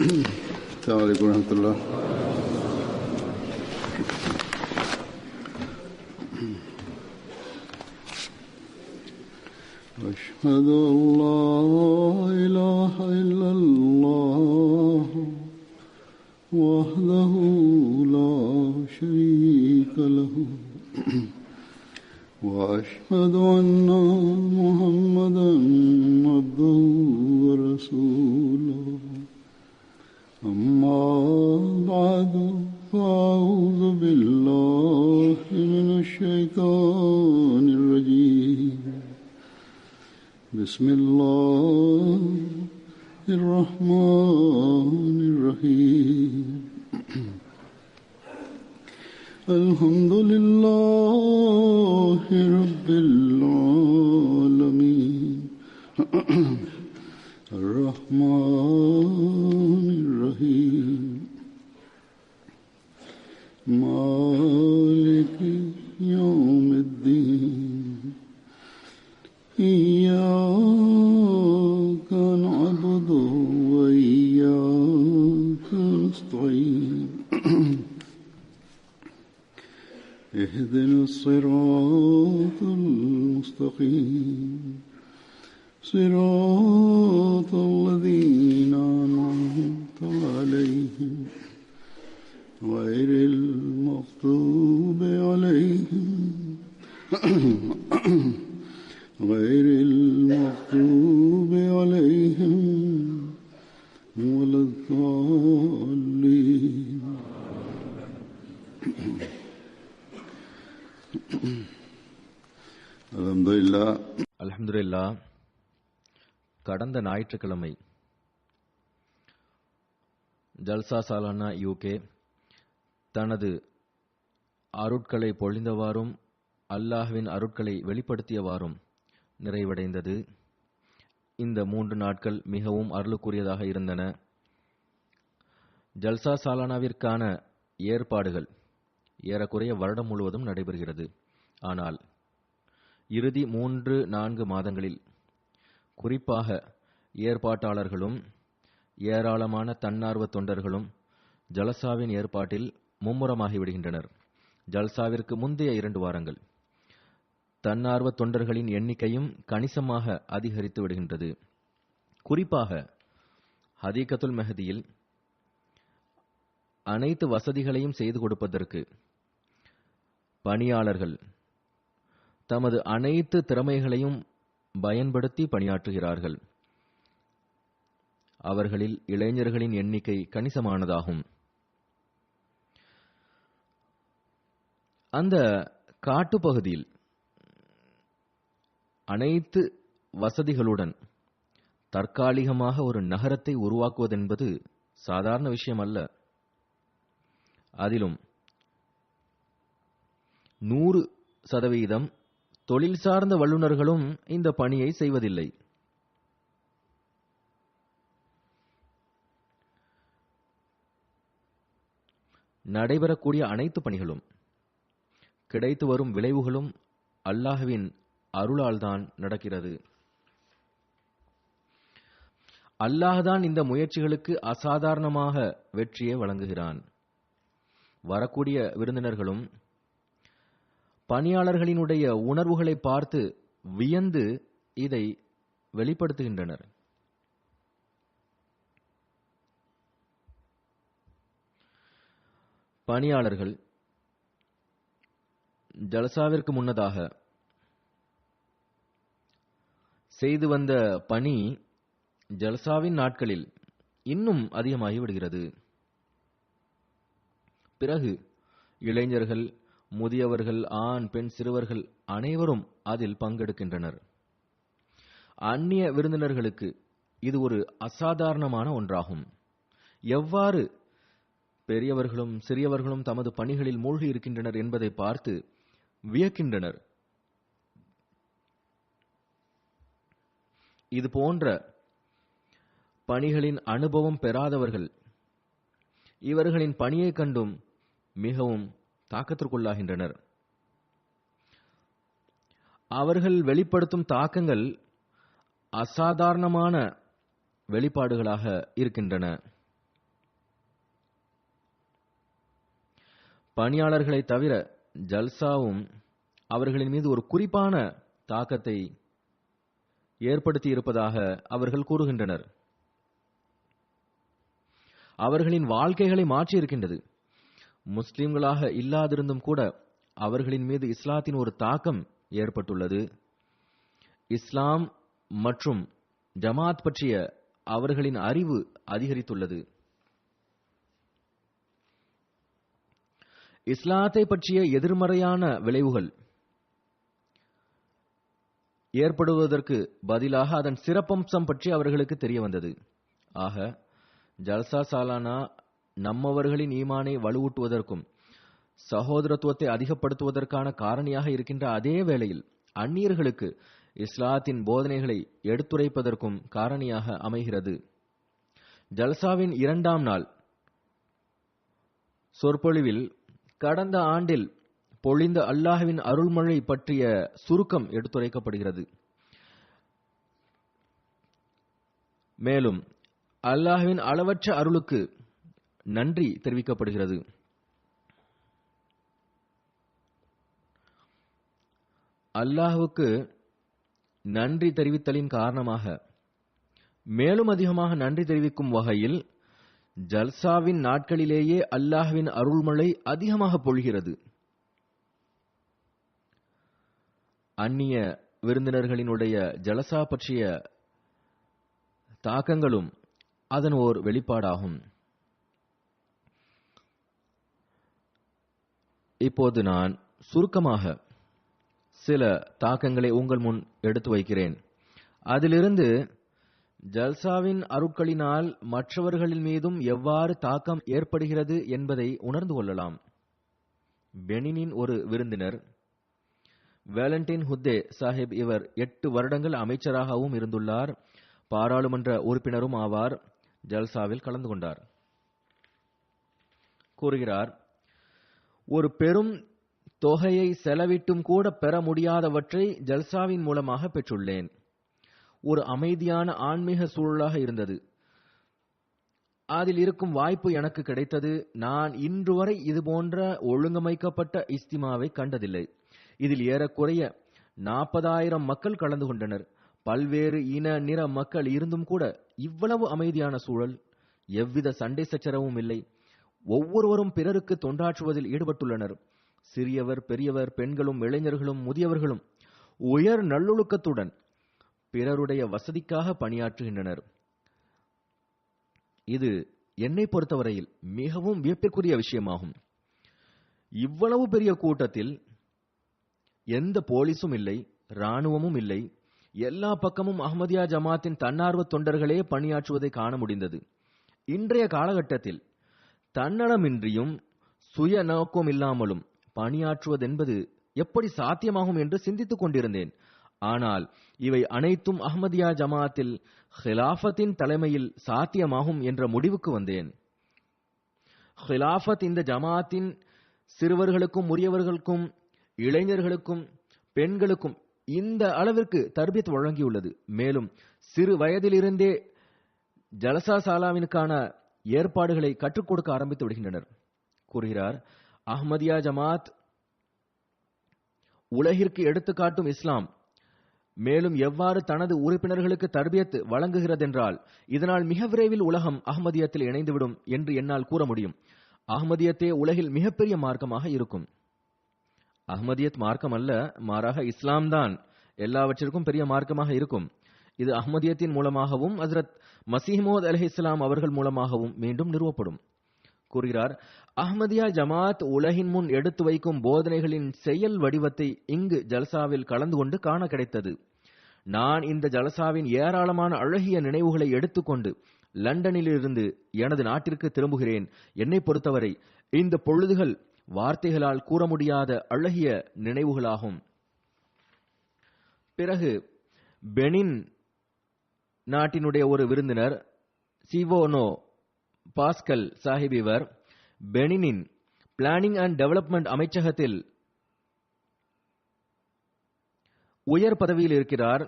السلام عليكم ورحمة الله. أشهد أن لا إله إلا الله وحده لا شريك له وأشهد أن محمدا عبده ورسوله أما بعد فأعوذ بالله من الشيطان الرجيم بسم الله الرحمن الرحيم الحمد لله رب العالمين الرحمن الرحيم مالك يوم الدين إياك نعبد وإياك نستعين اهدنا الصراط المستقيم صراط الذين أنعمت عليهم غير المغضوب عليهم ولا الضالين. அல்ஹம்துலில்லாஹ். கடந்த ஞாயிற்றுக்கிழமை ஜல்சா சாலானா யூகே தனது அருட்களை பொழிந்தவாறும் அல்லாஹ்வின் அருட்களை வெளிப்படுத்தியவாறும் நிறைவடைந்தது. இந்த 3 நாட்கள் மிகவும் அருளுக்குரியதாக இருந்தன. ஜல்சா சாலானாவிற்கான ஏற்பாடுகள் ஏறக்குறைய வருடம் முழுவதும் நடைபெறுகிறது. ஆனால் இறுதி 3-4 மாதங்களில் குறிப்பாக ஏற்பாட்டாளர்களும் ஏராளமான தன்னார்வ தொண்டர்களும் ஜல்சாவின் ஏற்பாட்டில் மும்முரமாகிவிடுகின்றனர். ஜல்சாவிற்கு முந்தைய 2 வாரங்கள் தன்னார்வ தொண்டர்களின் எண்ணிக்கையும் கணிசமாக அதிகரித்து விடுகின்றது. குறிப்பாக ஹதீகத்துல் மெஹதியில் அனைத்து வசதிகளையும் செய்து கொடுப்பதற்கு பணியாளர்கள் தமது அனைத்து திறமைகளையும் பயன்படுத்தி பணியாற்றுகிறார்கள். அவர்களில் இளைஞர்களின் எண்ணிக்கை கணிசமானதாகும். அந்த காட்டுப்பகுதியில் அனைத்து வசதிகளுடன் தற்காலிகமாக ஒரு நகரத்தை உருவாக்குவதென்பது சாதாரண விஷயம் அல்ல. அதிலும் 100% தொழில் சார்ந்த வல்லுநர்களும் இந்த பணியை செய்வதில்லை. நடைபெறக்கூடிய அனைத்து பணிகளும் கிடைத்து வரும் விளைவுகளும் அல்லாஹ்வின் அருளால்தான் நடக்கிறது. அல்லாஹ்தான் இந்த முயற்சிகளுக்கு அசாதாரணமாக வெற்றியை வழங்குகிறான். வரக்கூடிய விருந்தினர்களும் பணியாளர்களினுடைய உணர்வுகளை பார்த்து வியந்து இதை வெளிப்படுத்துகின்றனர். பணியாளர்கள் ஜல்சாவிற்கு முன்னதாக செய்து வந்த பணி ஜல்சாவின் நாட்களில் இன்னும் அதிகமாகி விடுகிறது. பிறகு இளைஞர்கள், முதியவர்கள், ஆண், பெண், சிறுவர்கள் அனைவரும் அதில் பங்கெடுக்கின்றனர். அந்நிய விருந்தினர்களுக்கு இது ஒரு அசாதாரணமான ஒன்றாகும். எவ்வாறு பெரியவர்களும் சிறியவர்களும் தமது பணிகளில் மூழ்கி இருக்கின்றனர் என்பதை பார்த்து வியக்கின்றனர். இது போன்ற பணிகளின் அனுபவம் பெறாதவர்கள் இவர்களின் பணியை கண்டும் மிகவும் தாக்கத்திற்குள்ளாகின்றனர். அவர்கள் வெளிப்படுத்தும் தாக்கங்கள் அசாதாரணமான வெளிப்பாடுகளாக இருக்கின்றன. பணியாளர்களை தவிர ஜல்சாவும் அவர்களின் மீது ஒரு குறிப்பான தாக்கத்தை ஏற்படுத்தி இருப்பதாக அவர்கள் கூறுகின்றனர். அவர்களின் வாழ்க்கைகளை மாற்றியிருக்கின்றது. முஸ்லிம்களாக இல்லாதிருந்தும் கூட அவர்களின் மீது இஸ்லாத்தின் ஒரு தாக்கம் ஏற்பட்டுள்ளது. இஸ்லாம் மற்றும் ஜமாத் பற்றிய அவர்களின் அறிவு அதிகரித்துள்ளது. இஸ்லாத்தை பற்றிய எதிர்மறையான விளைவுகள் ஏற்படுவதற்கு பதிலாக அதன் சிறப்பம்சம் பற்றி அவர்களுக்கு தெரிய வந்தது. ஆக ஜல்சா சாலானா நம்மவர்களின் ஈமானை வலுவூட்டுவதற்கும் சகோதரத்துவத்தை அதிகப்படுத்துவதற்கான காரணியாக இருக்கின்ற அதே வேளையில் அந்நியர்களுக்கு இஸ்லாத்தின் போதனைகளை எடுத்துரைப்பதற்கும் காரணியாக அமைகிறது. ஜல்சாவின் 2ஆம் நாள் சொற்பொழிவில் கடந்த ஆண்டில் பொழிந்த அல்லாஹ்வின் அருள்மழை பற்றிய சுருக்கம் எடுத்துரைக்கப்படுகிறது. மேலும் அல்லாஹ்வின் அளவற்ற அருளுக்கு நன்றி தெரிவிக்கப்படுகிறது. அல்லாஹ்வுக்கு நன்றி தெரிவித்தலின் காரணமாக மேலும் அதிகமாக நன்றி தெரிவிக்கும் வகையில் ஜல்சாவின் நாட்களிலேயே அல்லாஹ்வின் அருள்மழை அதிகமாக பொழிகிறது. அந்நிய விருந்தினர்களினுடைய ஜலசா பற்றிய தாக்கங்களும் அதன் ஓர் வெளிப்பாடாகும். இப்போது நான் சுருக்கமாக சில தாக்கங்களை உங்கள் முன் எடுத்து வைக்கிறேன். அதிலிருந்து ஜல்சாவின் அருட்களினால் மற்றவர்களின் மீதும் எவ்வாறு தாக்கம் ஏற்படுகிறது என்பதை உணர்ந்து கொள்ளலாம். பெனினின் ஒரு விருந்தினர் வேலண்டின் ஹுத்தே சாஹிப், இவர் 8 வருடங்கள் அமைச்சராகவும் இருந்துள்ளார், பாராளுமன்ற உறுப்பினரும் ஆவார். ஜல்சாவில் கலந்து கொண்டார். கூறுகிறார், ஒரு பெரும் தொகையை செலவிட்டும் கூட பெற முடியாதவற்றை ஜல்சாவின் மூலமாக பெற்றுள்ளேன். ஒரு அமைதியான ஆன்மீக சூழலாக இருந்தது. அதில் இருக்கும் வாய்ப்பு எனக்கு கிடைத்தது. நான் இன்று வரை இதுபோன்ற ஒழுங்கமைக்கப்பட்ட இஸ்திமாவை கண்டதில்லை. இதில் ஏறக்குறைய 40,000 மக்கள் கலந்து கொண்டனர். பல்வேறு இன நிற மக்கள் இருந்தும் கூட இவ்வளவு அமைதியான சூழல், எவ்வித சண்டை சச்சரவும் இல்லை. ஒவ்வொருவரும் பிறருக்கு தொண்டாற்றுவதில் ஈடுபட்டுள்ளனர். சிறியவர், பெரியவர், பெண்களும், இளைஞர்களும், முதியவர்களும் உயர் நல்லொழுக்கத்துடன் பிறருடைய வசதிக்காக பணியாற்றுகின்றனர். இது என்னை பொறுத்தவரையில் மிகவும் வியப்பிற்குரிய விஷயமாகும். இவ்வளவு பெரிய கூட்டத்தில் எந்த போலீசும் இல்லை, ராணுவமும் இல்லை. எல்லா பக்கமும் அஹ்மதியா ஜமாத்தின் தன்னார்வ தொண்டர்களே பணியாற்றுவதை காண முடிந்தது. இன்றைய காலகட்டத்தில் தன்னலமின்றியும் சுய நோக்கம் இல்லாமலும் பணியாற்றுவதென்பது எப்படி சாத்தியமாகும் என்று சிந்தித்துக் கொண்டிருந்தேன். ஆனால் இவை அனைத்தும் அஹ்மதியா ஜமாத்தில் ஹிலாஃபத்தின் தலைமையில் சாத்தியமாகும் என்ற முடிவுக்கு வந்தேன். ஹிலாஃபத் இந்த ஜமாத்தின் சிறுவர்களுக்கும், முதியவர்களுக்கும், இளைஞர்களுக்கும், பெண்களுக்கும் இந்த அளவிற்கு தர்பியத் வழங்கியுள்ளது. மேலும் சிறு வயதிலிருந்தே ஜலசா சாலாவினுக்கான ஏற்பாடுகளை கற்றுக் கொடுக்க ஆரம்பித்து விடுகின்றனர். கூறுகிறார், அஹ்மதியா ஜமாத் உலகிற்கு எடுத்துக்காட்டும் இஸ்லாம். மேலும் எவ்வாறு தனது உறுப்பினர்களுக்கு தர்பியத் வழங்குகிறதென்றால், இதனால் மிக விரைவில் உலகம் அஹ்மதியத்தில் இணைந்துவிடும் என்று என்னால் கூற முடியும். அஹ்மதியத்தே உலகில் மிகப்பெரிய மார்க்கமாக இருக்கும். அஹ்மதியத் மார்க்கம் அல்ல, மாறாக இஸ்லாம் தான் எல்லாவற்றிற்கும் பெரிய மார்க்கமாக இருக்கும். இது அஹ்மதியத்தின் மூலமாகவும் ஹஜ்ரத் மசீஹ் மவ்ஊத் அலைஹிஸ்ஸலாம் அவர்கள் மூலமாகவும் மீண்டும் நிறுவப்படும். கூறுகிறார், அஹ்மதியா ஜமாத் உலகின் முன் எடுத்து வைக்கும் போதனைகளின் செயல் வடிவத்தை இங்கு ஜல்சாவில் கலந்து கொண்டு காண கிடைத்தது. நான் இந்த ஜல்சாவின் ஏராளமான அழகிய நினைவுகளை எடுத்துக்கொண்டு லண்டனிலிருந்து எனது நாட்டிற்கு திரும்புகிறேன். என்னை பொறுத்தவரை இந்த பொழுதுகள் வார்த்தைகளால் கூற முடியாத அழகிய நினைவுகளாகும். பிறகு பெனின் நாட்டினுடைய ஒரு விருந்தினர் சிவோனோ பாஸ்கல் சாஹிப், இவர் பெனினின் பிளானிங் அண்ட் டெவலப்மெண்ட் அமைச்சகத்தில் உயர் பதவியில் இருக்கிறார்.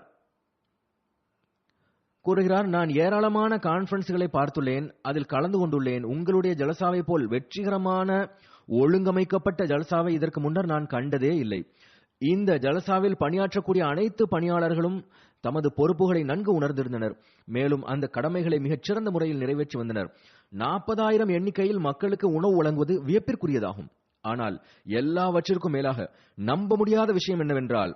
கூறுகிறார், நான் ஏராளமான கான்பரன்ஸ்களை பார்த்துள்ளேன், அதில் கலந்து கொண்டுள்ளேன். உங்களுடைய ஜலசாவை போல் வெற்றிகரமான ஒழுங்கமைக்கப்பட்ட ஜல்சாவை இதற்கு முன்னர் நான் கண்டதே இல்லை. இந்த ஜலசாவில் பணியாற்றக்கூடிய அனைத்து பணியாளர்களும் தமது பொறுப்புகளை நன்கு உணர்ந்திருந்தனர். மேலும் அந்த கடமைகளை மிகச் சிறந்த முறையில் நிறைவேற்றி வந்தனர். 40,000 எண்ணிக்கையில் மக்களுக்கு உணவு வழங்குவது வியப்பிற்குரியதாகும். ஆனால் எல்லாவற்றிற்கும் மேலாக நம்ப முடியாத விஷயம் என்னவென்றால்,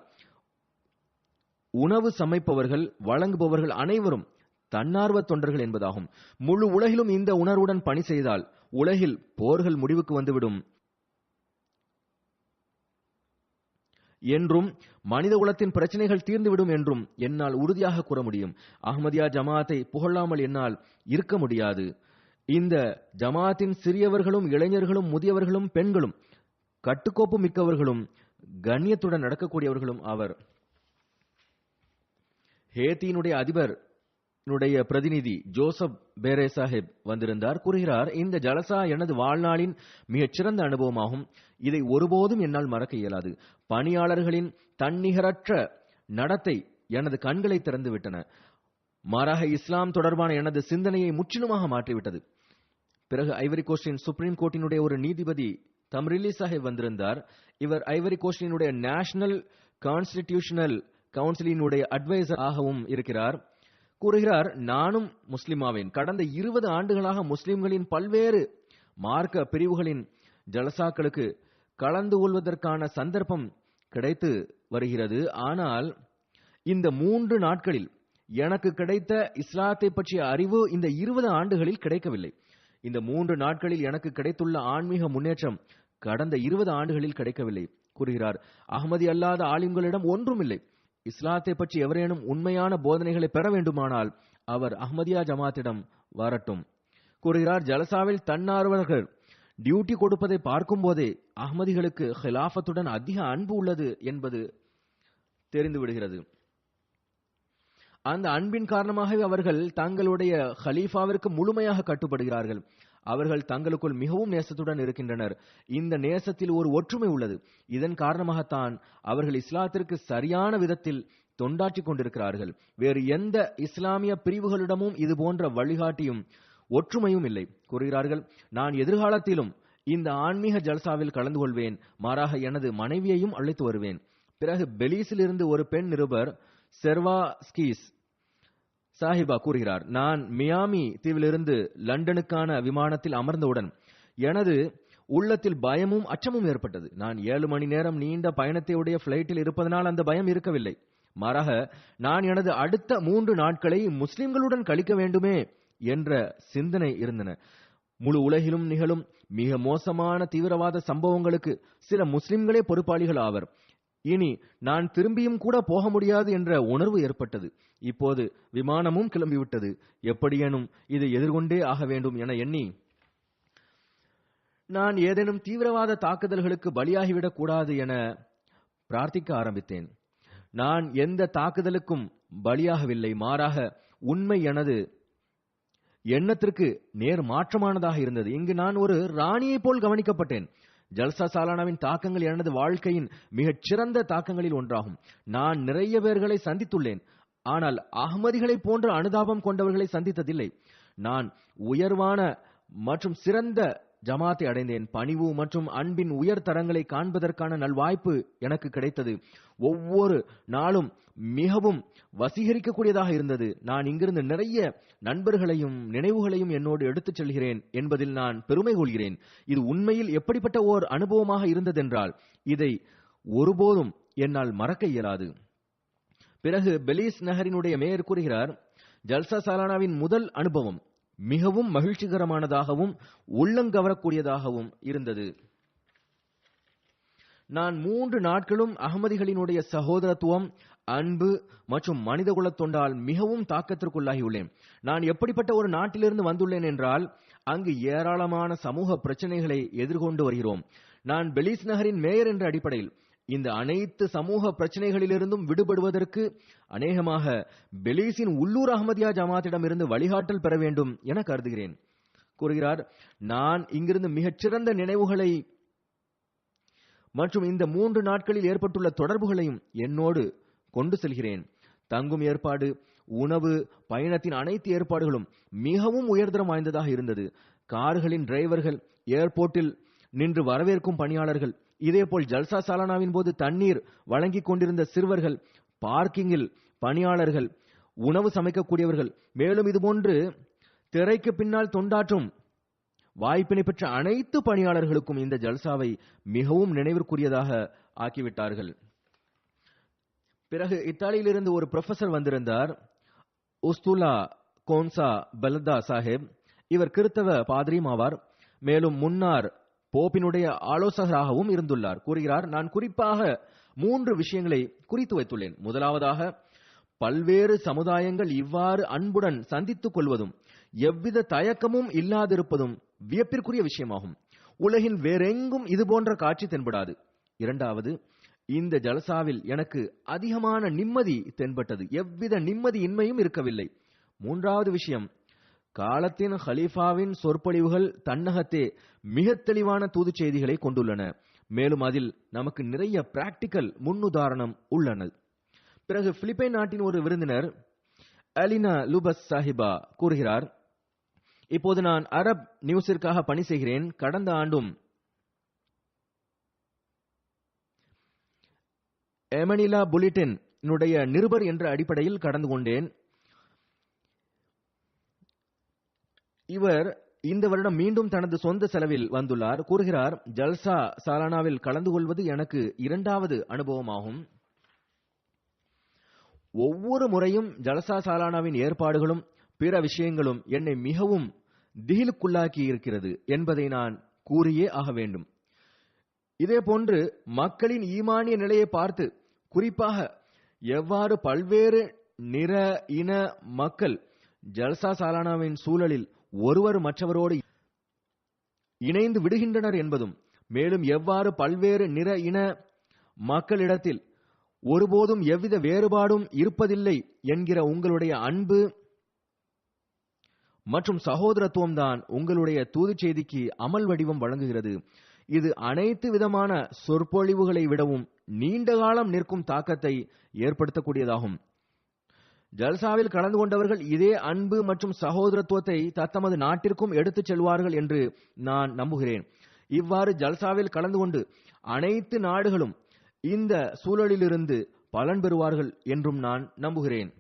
உணவு சமைப்பவர்கள், வழங்குபவர்கள் அனைவரும் தன்னார்வ தொண்டர்கள் என்பதாகும். முழு உலகிலும் இந்த உணர்வுடன் பணி செய்தால் உலகில் போர்கள் முடிவுக்கு வந்துவிடும் என்றும் மனித குலத்தின் பிரச்சனைகள் தீர்ந்துவிடும் என்றும் என்னால் உறுதியாக கூற முடியும். அஹ்மதியா ஜமாத்தை புகழாமல் என்னால் இருக்க முடியாது. இந்த ஜமாத்தின் சிறியவர்களும் இளைஞர்களும் முதியவர்களும் பெண்களும் கட்டுக்கோப்பு மிக்கவர்களும் கண்ணியத்துடன் நடக்கக்கூடியவர்களும் அவர். ஹேத்தியினுடைய அதிபர் பிரதிநிதி ஜோசப் பேரே சாஹிப் வந்திருந்தார். கூறுகிறார், இந்த ஜலசா எனது வாழ்நாளின் மிகச்சிறந்த அனுபவமாகும். இதை ஒருபோதும் என்னால் மறக்க இயலாது. பணியாளர்களின் தன்னிகரற்ற நடத்தை எனது கண்களை திறந்துவிட்டன. மாறாக இஸ்லாம் தொடர்பான எனது சிந்தனையை முற்றிலுமாக மாற்றிவிட்டது. பிறகு ஐவரி கோஸ்டின் சுப்ரீம் கோர்ட்டினுடைய ஒரு நீதிபதி தம்ரிலி சாஹிப் வந்திருந்தார். இவர் ஐவரி கோஸ்டினுடைய நேஷனல் கான்ஸ்டிடியூஷனல் கவுன்சிலினுடைய அட்வைசர் ஆகவும் இருக்கிறார். கூறுகிறார், நானும் முஸ்லிமாவேன். கடந்த 20 ஆண்டுகளாக முஸ்லிம்களின் பல்வேறு மார்க்க பிரிவுகளின் ஜலசாக்களுக்கு கலந்து கொள்வதற்கான சந்தர்ப்பம் கிடைத்து வருகிறது. ஆனால் இந்த 3 நாட்களில் எனக்கு கிடைத்த இஸ்லாத்தை பற்றிய அறிவு இந்த 20 ஆண்டுகளில் கிடைக்கவில்லை. இந்த 3 நாட்களில் எனக்கு கிடைத்துள்ள ஆன்மீக முன்னேற்றம் கடந்த 20 ஆண்டுகளில் கிடைக்கவில்லை. கூறுகிறார், அஹ்மதி அல்லாத ஆலிம்களிடம் ஒன்றுமில்லை. இஸ்லாத்தை பற்றி எவரேனும் உண்மையான போதனைகளை பெற வேண்டுமானால் அவர் அஹ்மதியா ஜமாத்திடம் வரட்டும். கூறுகிறார், ஜலசாவில் தன்னார்வலர்கள் டியூட்டி கொடுப்பதை பார்க்கும் போதே அஹ்மதிகளுக்கு ஹிலாஃபத்துடன் அதிக அன்பு உள்ளது என்பது தெரிந்து விடுகிறது. அந்த அன்பின் காரணமாகவே அவர்கள் தங்களுடைய ஹலீஃபாவிற்கு முழுமையாக கட்டுப்படுகிறார்கள். அவர்கள் தங்களுக்குள் மிகவும் நேசத்துடன் இருக்கின்றனர். இந்த நேசத்தில் ஒரு ஒற்றுமை உள்ளது. இதன் காரணமாகத்தான் அவர்கள் இஸ்லாத்திற்கு சரியான விதத்தில் தொண்டாற்றிக் கொண்டிருக்கிறார்கள். வேறு எந்த இஸ்லாமிய பிரிவுகளிடமும் இது போன்ற வழிகாட்டியும் ஒற்றுமையும் இல்லை. கூறுகிறார்கள், நான் எதிர்காலத்திலும் இந்த ஆன்மீக ஜல்சாவில் கலந்து கொள்வேன். மாறாக எனது மனைவியையும் அழைத்து வருவேன். பிறகு பெலீஸில் இருந்து ஒரு பெண் நிருபர் செர்வா ஸ்கீஸ் சாஹிபா கூறுகிறார், நான் மியாமி தீவிலிருந்து லண்டனுக்கான விமானத்தில் அமர்ந்தவுடன் எனது உள்ளத்தில் பயமும் அச்சமும் ஏற்பட்டது. நான் 7 மணி நேரம் நீண்ட பயணத்தை உடைய பிளைட்டில் இருப்பதனால் அந்த பயம் இருக்கவில்லை. மாறாக நான் எனது அடுத்த 3 நாட்களை முஸ்லிம்களுடன் கழிக்க வேண்டுமே என்ற சிந்தனை இருந்தன. முழு உலகிலும் நிகழும் மிக மோசமான தீவிரவாத சம்பவங்களுக்கு சில முஸ்லிம்களே பொறுப்பாளிகள் ஆவர். இனி நான் திரும்பியும் கூட போக முடியாது என்ற உணர்வு ஏற்பட்டது. இப்போது விமானமும் கிளம்பிவிட்டது. எப்படியேனும் இதை எதிர்கொண்டே ஆக வேண்டும் என எண்ணி நான் ஏதேனும் தீவிரவாத தாக்குதல்களுக்கு பலியாகிவிடக் கூடாது என பிரார்த்திக்க ஆரம்பித்தேன். நான் எந்த தாக்குதலுக்கும் பலியாகவில்லை. மாறாக உண்மை எனது எண்ணத்திற்கு நேர் மாற்றமானதாக இருந்தது. இங்கு நான் ஒரு ராணியை போல் கவனிக்கப்பட்டேன். ஜல்சா சாலானாவின் தாக்கங்கள் எனது வாழ்க்கையின் மிகச் சிறந்த தாக்கங்களில் ஒன்றாகும். நான் நிறைய பேர்களை சந்தித்துள்ளேன். ஆனால் அஹ்மதிகளை போன்ற அனுதாபம் கொண்டவர்களை சந்தித்ததில்லை. நான் உயர்வான மற்றும் சிறந்த ஜமாத்தை அடைந்தேன். பணிவு மற்றும் அன்பின் உயர் தரங்களை காண்பதற்கான நல்வாய்ப்பு எனக்கு கிடைத்தது. ஒவ்வொரு நாளும் மிகவும் வசீகரிக்கக்கூடியதாக இருந்தது. நான் இங்கிருந்து நிறைய நண்பர்களையும் நினைவுகளையும் என்னோடு எடுத்துச் செல்கிறேன் என்பதில் நான் பெருமை கொள்கிறேன். இது உண்மையில் எப்படிப்பட்ட ஓர் அனுபவமாக இருந்ததென்றால் இதை ஒருபோதும் என்னால் மறக்க இயலாது. பிறகு பெலீஸ் நகரினுடைய மேயர் கூறுகிறார், ஜல்சா சாலானாவின் முதல் அனுபவம் மிகவும் மகிழ்ச்சிகரமானதாகவும் உள்ளங்கவரக்கூடியதாகவும் இருந்தது. நான் 3 நாட்களும் அகமதிகளினுடைய சகோதரத்துவம், அன்பு மற்றும் மனிதகுல தொண்டால் மிகவும் தாக்கத்திற்குள்ளாகியுள்ளேன். நான் எப்படிப்பட்ட ஒரு நாட்டிலிருந்து வந்துள்ளேன் என்றால் அங்கு ஏராளமான சமூக பிரச்சனைகளை எதிர்கொண்டு வருகிறோம். நான் பெலீஸ் நகரின் மேயர் என்ற அடிப்படையில் இந்த அனைத்து சமூக பிரச்சனைகளிலிருந்தும் விடுபடுவதற்கு அநேகமாக பெலீஸின் உள்ளூர் அஹ்மதியா ஜமாத்திடமிருந்து வழிகாட்டல் பெற வேண்டும் என கருதுகிறேன். கூறுகிறார், நான் இங்கிருந்து மிகச்சிறந்த நினைவுகளை மற்றும் இந்த 3 நாட்களில் ஏற்பட்டுள்ள தொடர்புகளையும் என்னோடு கொண்டு செல்கிறேன். தங்கும் ஏற்பாடு, உணவு, பயணத்தின் அனைத்து ஏற்பாடுகளும் மிகவும் உயர்தரம் வாய்ந்ததாக இருந்தது. கார்களின் டிரைவர்கள் ஏர்போர்ட்டில் நின்று வரவேற்கும் பணியாளர்கள், இதேபோல் ஜல்சா சாலானாவின் போது தண்ணீர் வழங்கிக் கொண்டிருந்த சிறுவர்கள், பார்க்கிங்கில் பணியாளர்கள், உணவு சமைக்கக்கூடியவர்கள், மேலும் இதுபோன்று திரைக்கு பின்னால் தொண்டாற்றும் வாய்ப்பினை பெற்ற அனைத்து பணியாளர்களுக்கும் இந்த ஜல்சாவை மிகவும் நினைவிற்குரியதாக ஆக்கிவிட்டார்கள். பிறகு இத்தாலியிலிருந்து ஒரு ப்ரொஃபசர் வந்திருந்தார், உஸ்துலா கோன்சா பலதா சாஹிப். இவர் கிறித்தவ பாதிரியும் ஆவார், மேலும் முன்னார் போப்பினுடைய ஆலோசகராகவும் இருந்துள்ளார். கூறுகிறார், நான் குறிப்பாக 3 விஷயங்களை குறித்து வைத்துள்ளேன். முதலாவதாக, பல்வேறு சமுதாயங்கள் இவ்வாறு அன்புடன் சந்தித்துக் கொள்வதும் எவ்வித தயக்கமும் இல்லாதிருப்பதும் வியப்பிற்குரிய விஷயமாகும். உலகின் வேறெங்கும் இதுபோன்ற காட்சி தென்படாது. இரண்டாவது, இந்த ஜல்சாவில் எனக்கு அதிகமான நிம்மதி தென்பட்டது. எவ்வித நிம்மதியின்மையும் இருக்கவில்லை. மூன்றாவது விஷயம், காலத்தின் ஹலீஃபாவின் சொற்பொழிவுகள் தன்னகத்தே மிக தெளிவான தூது செய்திகளை கொண்டுள்ளன. மேலும் அதில் நமக்கு நிறைய பிராக்டிக்கல் முன்னுதாரணம் உள்ளன. பிறகு பிலிப்பைன் நாட்டின் ஒரு விருந்தினர் அலினா லுபஸ் சாஹிபா கூறுகிறார், இப்போது நான் அரப் நியூஸிற்காக பணி செய்கிறேன். கடந்த ஆண்டும் எமனிலா புல்லட்டின் நிருபர் என்ற அடிப்படையில் கடந்து கொண்டேன். இவர் இந்த வருடம் மீண்டும் தனது சொந்த செலவில் வந்துள்ளார். கூறுகிறார், ஜல்சா சாலானாவில் கலந்து கொள்வது எனக்கு 2வது அனுபவமாகும். ஒவ்வொரு முறையும் ஜல்சா சாலானாவின் ஏற்பாடுகளும் பிற விஷயங்களும் என்னை மிகவும் திகிலுக்குள்ளாக்கி இருக்கிறது என்பதை நான் கூறியே ஆக வேண்டும். இதே போன்று மக்களின் ஈமானிய நிலையை பார்த்து, குறிப்பாக எவ்வாறு பல்வேறு நிற இன மக்கள் ஜல்சா சாலானாவின் சூழலில் ஒருவர் மற்றவரோடு இணைந்து விடுகின்றனர் என்பதும், மேலும் எவ்வாறு பல்வேறு நிற இன மக்களிடத்தில் ஒருபோதும் எவ்வித வேறுபாடும் இருப்பதில்லை என்கிற உங்களுடைய அன்பு மற்றும் சகோதரத்துவம் தான் உங்களுடைய தூது செய்திக்கு அமல் வடிவம் வழங்குகிறது. இது அனைத்து விதமான சொற்பொழிவுகளை விடவும் நீண்ட காலம் நிற்கும் தாக்கத்தை ஏற்படுத்தக்கூடியதாகும். ஜல்சாவில் கலந்து கொண்டவர்கள் இதே அன்பு மற்றும் சகோதரத்துவத்தை தத்தமது நாட்டிற்கும் எடுத்துச் செல்வார்கள் என்று நான் நம்புகிறேன். இவ்வாறு ஜல்சாவில் கலந்து கொண்டு அனைத்து நாடுகளும் இந்த சூழலிலிருந்து பலன் பெறுவார்கள் என்றும் நான் நம்புகிறேன்.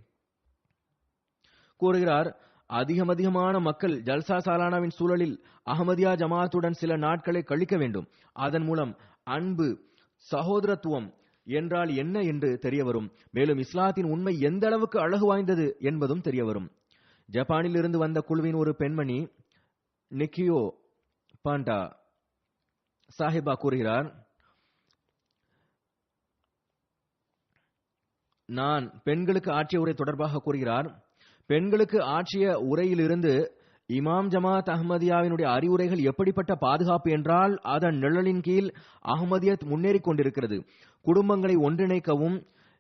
கூறுகிறார், அதிகமான மக்கள் ஜல்சா சாலானாவின் சூழலில் அஹ்மதியா ஜமாத்துடன் சில நாட்களை கழிக்க வேண்டும். அதன் மூலம் அன்பு, சகோதரத்துவம் என்றால் என்ன என்று தெரிய வரும். மேலும் இஸ்லாத்தின் உண்மை எந்த அளவுக்கு அழகு வாய்ந்தது என்பதும் தெரிய வரும். ஜப்பானில் இருந்து வந்த குழுவின் ஒரு பெண்மணி நிக்கியோ பாண்டா சாஹிபா கூறுகிறார், நான் பெண்களுக்கு ஆற்றிய உரை தொடர்பாக கூறுகிறார், பெண்களுக்கு ஆற்றிய உரையிலிருந்து இமாம் ஜமாத் அஹ்மதியாவினுடைய அறிவுரைகள் எப்படிப்பட்ட பாதுகாப்பு என்றால், அதன் நிழலின் கீழ் அஹ்மதியத் முன்னேறிக் கொண்டிருக்கிறது. குடும்பங்களை ஒன்றிணைக்கவும்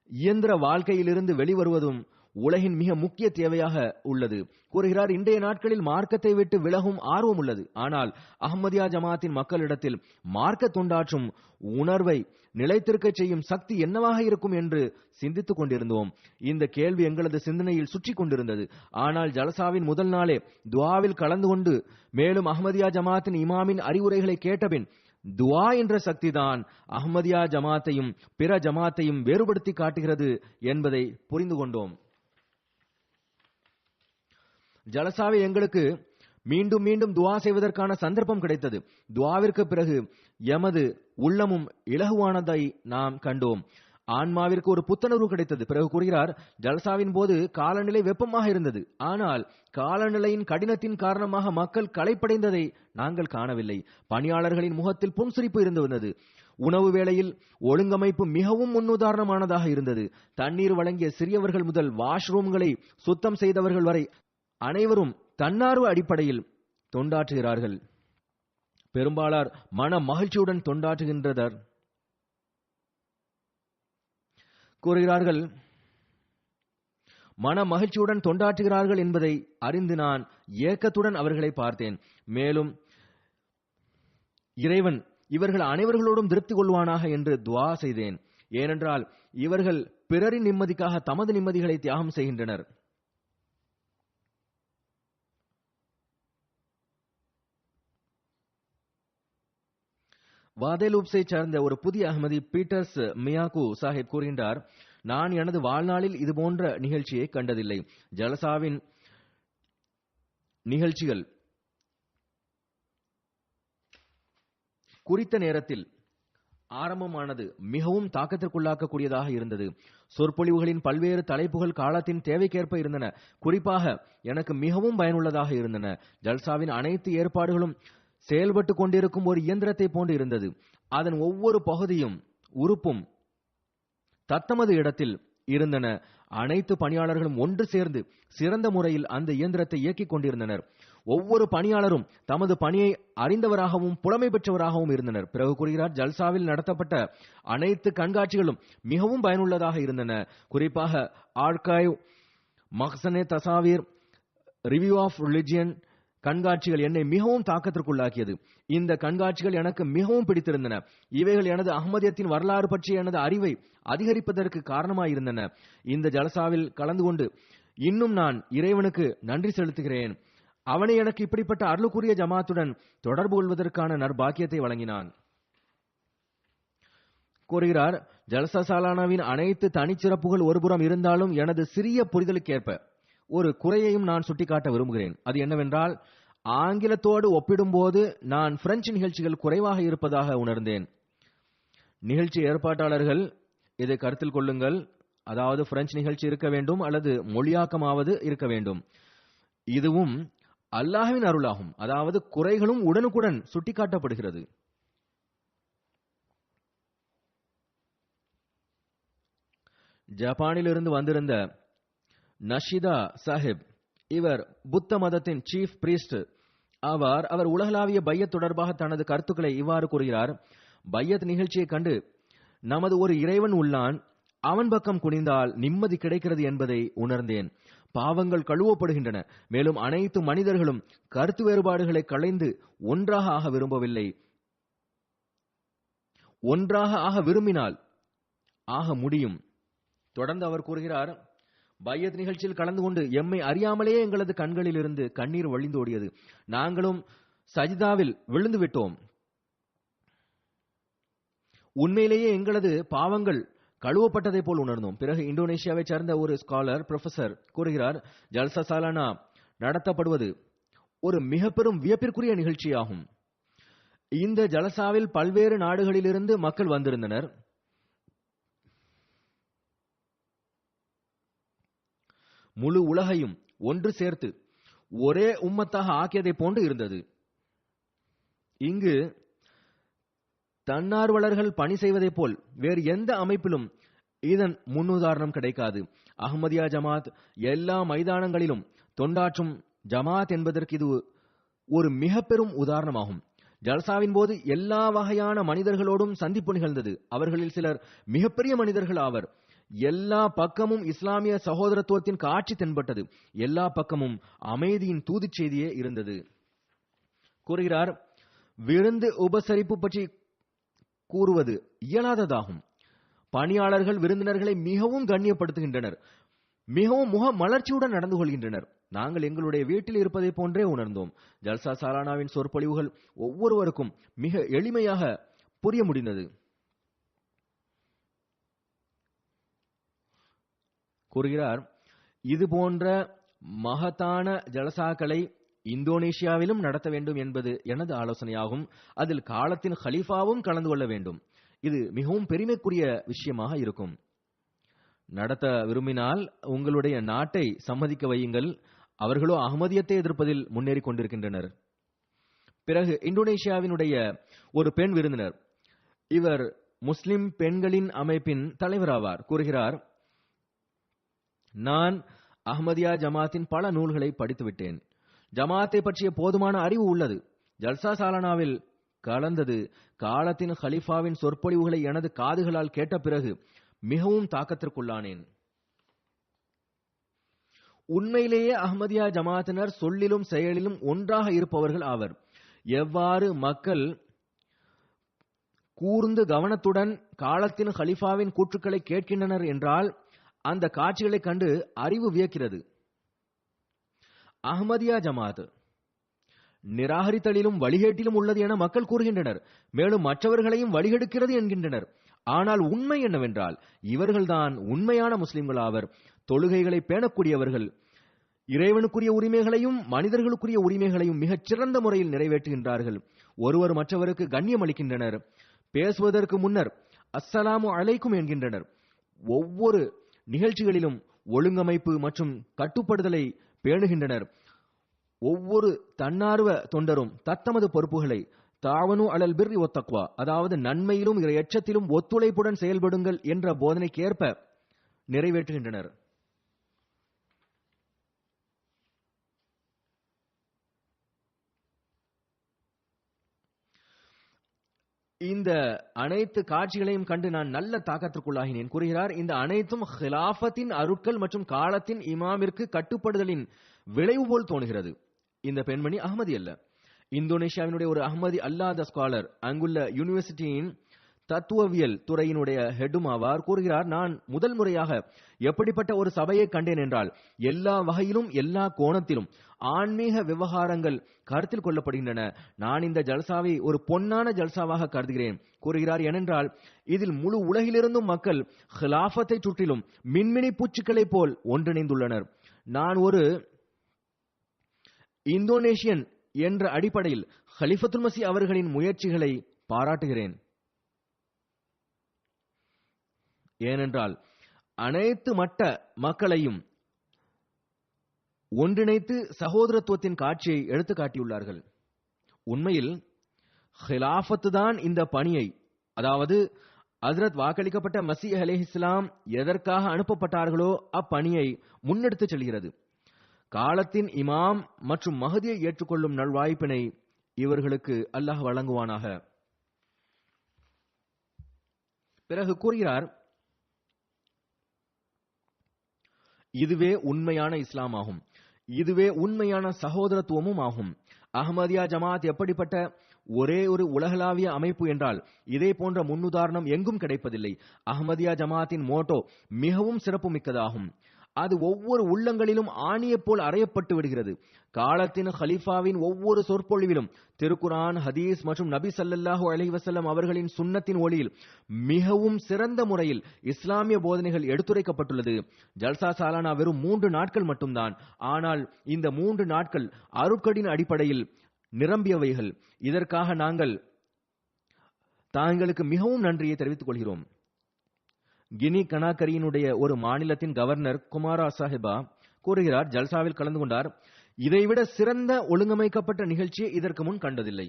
இயந்திர வாழ்க்கையிலிருந்து வெளிவருவதும் உலகின் மிக முக்கிய தேவையாக உள்ளது. கூறுகிறார், இன்றைய நாட்களில் மார்க்கத்தை விட்டு விலகும் ஆர்வம் உள்ளது. ஆனால் அஹ்மதியா ஜமாத்தின் மக்களிடத்தில் மார்க்க தொண்டாற்றும் உணர்வை நிலைத்திருக்க செய்யும் சக்தி என்னவாக இருக்கும் என்று சிந்தித்துக் கொண்டிருந்தோம். இந்த கேள்வி எங்களது சிந்தனையில் சுற்றி கொண்டிருந்தது. ஆனால் ஜல்சாவின் முதல் நாளே துஆவில் கலந்து கொண்டு மேலும் அஹ்மதியா ஜமாத்தின் இமாமின் அறிவுரைகளை கேட்டபின், துஆ என்ற சக்தி தான் அஹ்மதியா ஜமாத்தையும் பிற ஜமாத்தையும் வேறுபடுத்தி காட்டுகிறது என்பதை புரிந்து கொண்டோம். ஜலசாவில் எங்களுக்கு மீண்டும் மீண்டும் துஆ செய்வதற்கான சந்தர்ப்பம் கிடைத்தது. துஆவிற்கு பிறகு எமது உள்ளமும் இலகுவானதை நாம் கண்டோம். ஆன்மாவிற்கு ஒரு புத்துணர்வு கிடைத்தது. பிறகு கூறுகிறார், ஜல்சாவின் போது காலநிலை வெப்பமாக இருந்தது. ஆனால் காலநிலையின் கடினத்தின் காரணமாக மக்கள் களைப்படைந்ததை நாங்கள் காணவில்லை. பணியாளர்களின் முகத்தில் புன்சிரிப்பு இருந்து வந்தது. உணவு வேளையில் ஒழுங்கமைப்பு மிகவும் முன்னுதாரணமானதாக இருந்தது. தண்ணீர் வழங்கிய சிறியவர்கள் முதல் வாஷ்ரூம்களை சுத்தம் செய்தவர்கள் வரை அனைவரும் தன்னார்வ அடிப்படையில் தொண்டாற்றுகிறார்கள். பெரும்பாலார் மன மகிழ்ச்சியுடன் தொண்டாற்றுகின்றனர். கூறுகிறார்கள், மன மகிழ்ச்சியுடன் தொண்டாற்றுகிறார்கள் என்பதை அறிந்து நான் ஏக்கத்துடன் அவர்களை பார்த்தேன். மேலும் இறைவன் இவர்கள் அனைவர்களோடும் திருப்தி கொள்வானாக என்று துஆ செய்தேன். ஏனென்றால் இவர்கள் பிறரின் நிம்மதிக்காக தமது நிம்மதிகளை தியாகம் செய்கின்றனர். வாதேலூப்ஸை சேர்ந்த ஒரு புதிய அஹ்மதி பீட்டர்ஸ் மியாகு சாஹிப் கூறுகின்றார், நான் எனது வாழ்நாளில் இதுபோன்ற நிகழ்ச்சியை கண்டதில்லை. ஜலசாவின் நிகழ்ச்சிகள் குறித்த நேரத்தில் ஆரம்பமானது மிகவும் தாக்கத்திற்குள்ளாக்கக்கூடியதாக இருந்தது. சொற்பொழிவுகளின் பல்வேறு தலைப்புகள் காலத்தின் தேவைக்கேற்ப இருந்தன. குறிப்பாக எனக்கு மிகவும் பயனுள்ளதாக இருந்தன. ஜல்சாவின் அனைத்து ஏற்பாடுகளும் செயல்பட்டு கொண்டிருக்கும் ஒரு இயந்திரத்தை போன்று இருந்தது. அதன் ஒவ்வொரு பகுதியும் உறுப்பும் தத்தமது இடத்தில் இருந்தன. அனைத்து பணியாளர்களும் ஒன்று சேர்ந்து சிறந்த முறையில் அந்த இயந்திரத்தை இயக்கிக் கொண்டிருந்தனர். ஒவ்வொரு பணியாளரும் தமது பணியை அறிந்தவராகவும் புலமை பெற்றவராகவும் இருந்தனர். பிறகு கூறுகிறார், ஜல்சாவில் நடத்தப்பட்ட அனைத்து கண்காட்சிகளும் மிகவும் பயனுள்ளதாக இருந்தன. குறிப்பாக ஆர்கைவ், மஹ்சனே தசாவீர், ரிவ்யூ ஆஃப் ரிலிஜியன் கண்காட்சிகள் என்னை மிகவும் தாக்கத்திற்குள்ளாக்கியது. இந்த கண்காட்சிகள் எனக்கு மிகவும் பிடித்திருந்தன. இவைகள் எனது அஹ்மதியத்தின் வரலாறு பற்றிய எனது அறிவை அதிகரிப்பதற்கு காரணமாயிருந்தன. இந்த ஜலசாவில் கலந்து கொண்டு இன்னும் நான் இறைவனுக்கு நன்றி செலுத்துகிறேன். அவனை எனக்கு இப்படிப்பட்ட அருளுக்குரிய ஜமாத்துடன் தொடர்பு கொள்வதற்கான நற்பாக்கியத்தை வழங்கினான். கூறுகிறார், ஜல்சா சாலானாவின் அனைத்து தனிச்சிறப்புகள் ஒருபுறம் இருந்தாலும் எனது சிறிய புரிதலுக்கேற்ப ஒரு குறையையும் நான் சுட்டிக்காட்ட விரும்புகிறேன். அது என்னவென்றால், ஆங்கிலத்தோடு ஒப்பிடும்போது நான் பிரெஞ்சு நிகழ்ச்சிகள் குறைவாக இருப்பதாக உணர்ந்தேன். நிகழ்ச்சி ஏற்பாட்டாளர்கள் இதை கருத்தில் கொள்ளுங்கள். அதாவது பிரெஞ்சு நிகழ்ச்சி இருக்க வேண்டும் அல்லது மொழியாக்கமாவது இருக்க வேண்டும். இதுவும் அல்லாஹ்வின் அருளாகும். அதாவது குறைகளும் உடனுக்குடன் சுட்டிக்காட்டப்படுகிறது. ஜப்பானிலிருந்து வந்திருந்த நஷிதா சாஹிப், இவர் புத்த மதத்தின் சீஃப் பிரீஸ்ட் ஆவார். அவர் உலகளாவிய பையத் தொடர்பாக தனது கருத்துக்களை இவ்வாறு கூறுகிறார். பையத் நிகழ்ச்சியை கண்டு நமது ஒரு இறைவன் உள்ளான், அவன் பக்கம் குனிந்தால் நிம்மதி கிடைக்கிறது என்பதை உணர்ந்தேன். பாவங்கள் கழுவப்படுகின்றன. மேலும் அனைத்து மனிதர்களும் கருத்து வேறுபாடுகளை களைந்து ஒன்றாக ஆக விரும்பவில்லை. ஒன்றாக ஆக விரும்பினால் ஆக முடியும். தொடர்ந்து அவர் கூறுகிறார், பையத் நிகழ்ச்சியில் கலந்து கொண்டு எம்மை அறியாமலேயே எங்களது கண்களில் இருந்து கண்ணீர் வழிந்தோடியது. நாங்களும் சஜிதாவில் விழுந்து விட்டோம். உண்மையிலேயே எங்களது பாவங்கள் கழுவப்பட்டதை போல் உணர்ந்தோம். பிறகு இந்தோனேஷியாவை சேர்ந்த ஒரு ஸ்காலர் ப்ரொஃபசர் கூறுகிறார், ஜல்சா சாலானா நடத்தப்படுவது ஒரு மிக பெரும் வியப்பிற்குரிய நிகழ்ச்சியாகும். இந்த ஜலசாவில் பல்வேறு நாடுகளிலிருந்து மக்கள் வந்திருந்தனர். முழு உலகையும் ஒன்று சேர்த்து ஒரே உம்மத்தாக ஆக்கியதை போன்று இருந்தது. இங்கு தன்னார்வலர்கள் பணி செய்வதைப் போல் வேறு எந்த அமைப்பிலும் இதன் முன்னுதாரணம் கிடைக்காது. அஹ்மதியா ஜமாத் எல்லா மைதானங்களிலும் தொண்டாற்றும் ஜமாத் என்பதற்கு இது ஒரு மிக பெரும் உதாரணமாகும். ஜல்சாவின் போது எல்லா வகையான மனிதர்களோடும் சந்திப்பு நிகழ்ந்தது. அவர்களில் சிலர் மிகப்பெரிய மனிதர்கள் ஆவர். எல்லா பக்கமும் இஸ்லாமிய சகோதரத்துவத்தின் காட்சி தென்பட்டது. எல்லா பக்கமும் அமைதியின் தூதுச் செய்தியே இருந்தது. கூறுகிறார், விருந்து உபசரிப்பு பற்றி கூறுவது இயலாததாகும். பணியாளர்கள் விருந்தினர்களை மிகவும் கண்ணியப்படுத்துகின்றனர், மிகவும் முக மலர்ச்சியுடன் நடந்து கொள்கின்றனர். நாங்கள் எங்களுடைய வீட்டில் இருப்பதை போன்றே உணர்ந்தோம். ஜல்சா சாலானாவின் சொற்பொழிவுகள் ஒவ்வொருவருக்கும் மிக எளிமையாக புரிய முடிந்தது. கூறுகிறார், இது போன்ற மகத்தான ஜலசாக்களை இந்தோனேஷியாவிலும் நடத்த வேண்டும் என்பது எனது ஆலோசனையாகும். அதில் காலத்தின் ஹலீஃபாவும் கலந்து கொள்ள வேண்டும். இது மிகவும் பெருமைக்குரிய விஷயமாக இருக்கும். நடத்த விரும்பினால் உங்களுடைய நாட்டை சம்மதிக்க வையுங்கள். அவர்களோ அஹ்மதியத்தை எதிர்ப்பதில் முன்னேறி கொண்டிருக்கின்றனர். பிறகு இந்தோனேஷியாவினுடைய ஒரு பெண் விருந்தினர், இவர் முஸ்லிம் பெண்களின் அமைப்பின் தலைவராவார். கூறுகிறார், நான் அஹ்மதியா ஜமாத்தின் பல நூல்களை படித்துவிட்டேன். ஜமாத்தை பற்றிய போதுமான அறிவு உள்ளது. ஜல்சா சாலானாவில் கலந்தது காலத்தின் ஹலீஃபாவின் சொற்பொழிவுகளை எனது காதுகளால் கேட்ட பிறகு மிகவும் தாக்கத்திற்குள்ளானேன். உண்மையிலேயே அஹ்மதியா ஜமாத்தினர் சொல்லிலும் செயலிலும் ஒன்றாக இருப்பவர்கள் ஆவர். எவ்வாறு மக்கள் கூர்ந்து கவனத்துடன் காலத்தின் ஹலீஃபாவின் கூற்றுக்களை கேட்கின்றனர் என்றால் அந்த காட்சிகளை கண்டு அறிவு வியக்கிறது. அஹ்மதியா ஜமாத் நிராகரித்தலிலும் வழிகேட்டிலும் உள்ளது என மக்கள் கூறுகின்றனர். மேலும் மற்றவர்களையும் வழிகெடுக்கிறது என்கின்றனர். ஆனால் உண்மை என்னவென்றால் இவர்கள்தான் உண்மையான முஸ்லிம்கள் ஆவர். தொழுகைகளை பேணக்கூடியவர்கள், இறைவனுக்குரிய உரிமைகளையும் மனிதர்களுக்குரிய உரிமைகளையும் மிகச் சிறந்த முறையில் நிறைவேற்றுகின்றார்கள். ஒருவர் மற்றவருக்கு கண்ணியம் அளிக்கின்றனர். பேசுவதற்கு முன்னர் அஸ்ஸலாமு அலைக்கும் என்கின்றனர். ஒவ்வொரு நிகழ்ச்சிகளிலும் ஒழுங்கமைப்பு மற்றும் கட்டுப்படுதலை பேணுகின்றனர். ஒவ்வொரு தன்னார்வ தொண்டரும் தத்தமது பொறுப்புகளை தாவனு அலல் பிர்ரி ஒத்தக்வா, அதாவது நன்மையிலும் எச்சத்திலும் ஒத்துழைப்புடன் செயல்படுங்கள் என்ற போதனைக்கேற்ப நிறைவேற்றுகின்றனர். இந்த அனைத்து காட்சிகளையும் கண்டு நான் நல்ல தாக்கத்திற்குள்ளாகினேன் கூறுகிறார். இந்த அனைத்தும் ஹிலாஃபத்தின் அருட்கள் மற்றும் காலத்தின் இமாமிற்கு கட்டுப்படுதலின் விளைவு போல் தோணுகிறது. இந்த பெண்மணி அஹ்மதி அல்ல, இந்தோனேஷியாவினுடைய ஒரு அஹ்மதி அல்லாத ஸ்காலர், அங்குள்ள யூனிவர்சிட்டியின் தத்துவவியல் துறையினுடைய ஹெடும் ஆவார். கூறுகிறார், நான் முதல் முறையாக எப்படிப்பட்ட ஒரு சபையை கண்டேன் என்றால் எல்லா வகையிலும் எல்லா கோணத்திலும் ஆன்மீக விவகாரங்கள் கருத்தில் கொள்ளப்படுகின்றன. நான் இந்த ஜல்சாவை ஒரு பொன்னான ஜல்சாவாக கருதுகிறேன் கூறுகிறார். ஏனென்றால் இதில் முழு உலகிலிருந்தும் மக்கள் ஹிலாஃபத்தை சுற்றிலும் மின்மினி பூச்சிகளைப் போல் ஒன்றிணைந்துள்ளனர். நான் ஒரு இந்தோனேஷியன் என்ற அடிப்படையில் ஹலிஃபத்துல் மஸீஹ் அவர்களின் முயற்சிகளை பாராட்டுகிறேன். ஏனென்றால் அனைத்து மட்ட மக்களையும் ஒன்றிணைத்து சகோதரத்துவத்தின் காட்சியை எடுத்து காட்டியுள்ளார்கள். உண்மையில் ஹிலாஃபத்து தான் இந்த பணியை, அதாவது ஹஜ்ரத் வாக்களிக்கப்பட்ட மஸீஹ் அலைஹிஸ்ஸலாம் எதற்காக அனுப்பப்பட்டார்களோ அப்பணியை முன்னெடுத்து செல்கிறது. காலத்தின் இமாம் மற்றும் மஹதியை ஏற்றுக்கொள்ளும் நல்வாய்ப்பினை இவர்களுக்கு அல்லாஹ் வழங்குவானாக. பிறகு கூறுகிறார், இதுவே உண்மையான இஸ்லாம் ஆகும், இதுவே உண்மையான சகோதரத்துவமும் ஆகும். அஹ்மதியா ஜமாத் எப்படிப்பட்ட ஒரே ஒரு உலகளாவிய அமைப்பு என்றால் இதே போன்ற முன்னுதாரணம் எங்கும் கிடைப்பதில்லை. அஹ்மதியா ஜமாத்தின் மோட்டோ மிகவும் சிறப்பு மிக்கதாகும். அது ஒவ்வொரு உள்ளங்களிலும் ஆணியை போல் அறையப்பட்டு விடுகிறது. காலத்தின் ஹலீஃபாவின் ஒவ்வொரு சொற்பொழிவிலும் திருக்குரான், ஹதீஸ் மற்றும் நபி ஸல்லல்லாஹு அலைஹி வஸல்லம் அவர்களின் சுன்னத்தின் ஒளியில் மிகவும் சிறந்த முறையில் இஸ்லாமிய போதனைகள் எடுத்துரைக்கப்பட்டுள்ளது. ஜல்சா சாலானா வெறும் 3 நாட்கள் மட்டும்தான். ஆனால் இந்த 3 நாட்கள் அருட்கடின் அடிப்படையில் நிரம்பியவைகள். இதற்காக நாங்கள் தாங்களுக்கு மிகவும் நன்றியை தெரிவித்துக் கொள்கிறோம். கினி கனாக்கரியினுடைய ஒரு மாநிலத்தின் கவர்னர் குமாரா சாஹிபா கூறுகிறார், ஜல்சாவில் கலந்து கொண்டார். இதைவிட சிறந்த ஒழுங்கமைக்கப்பட்ட நிகழ்ச்சியை இதற்கு முன் கண்டதில்லை.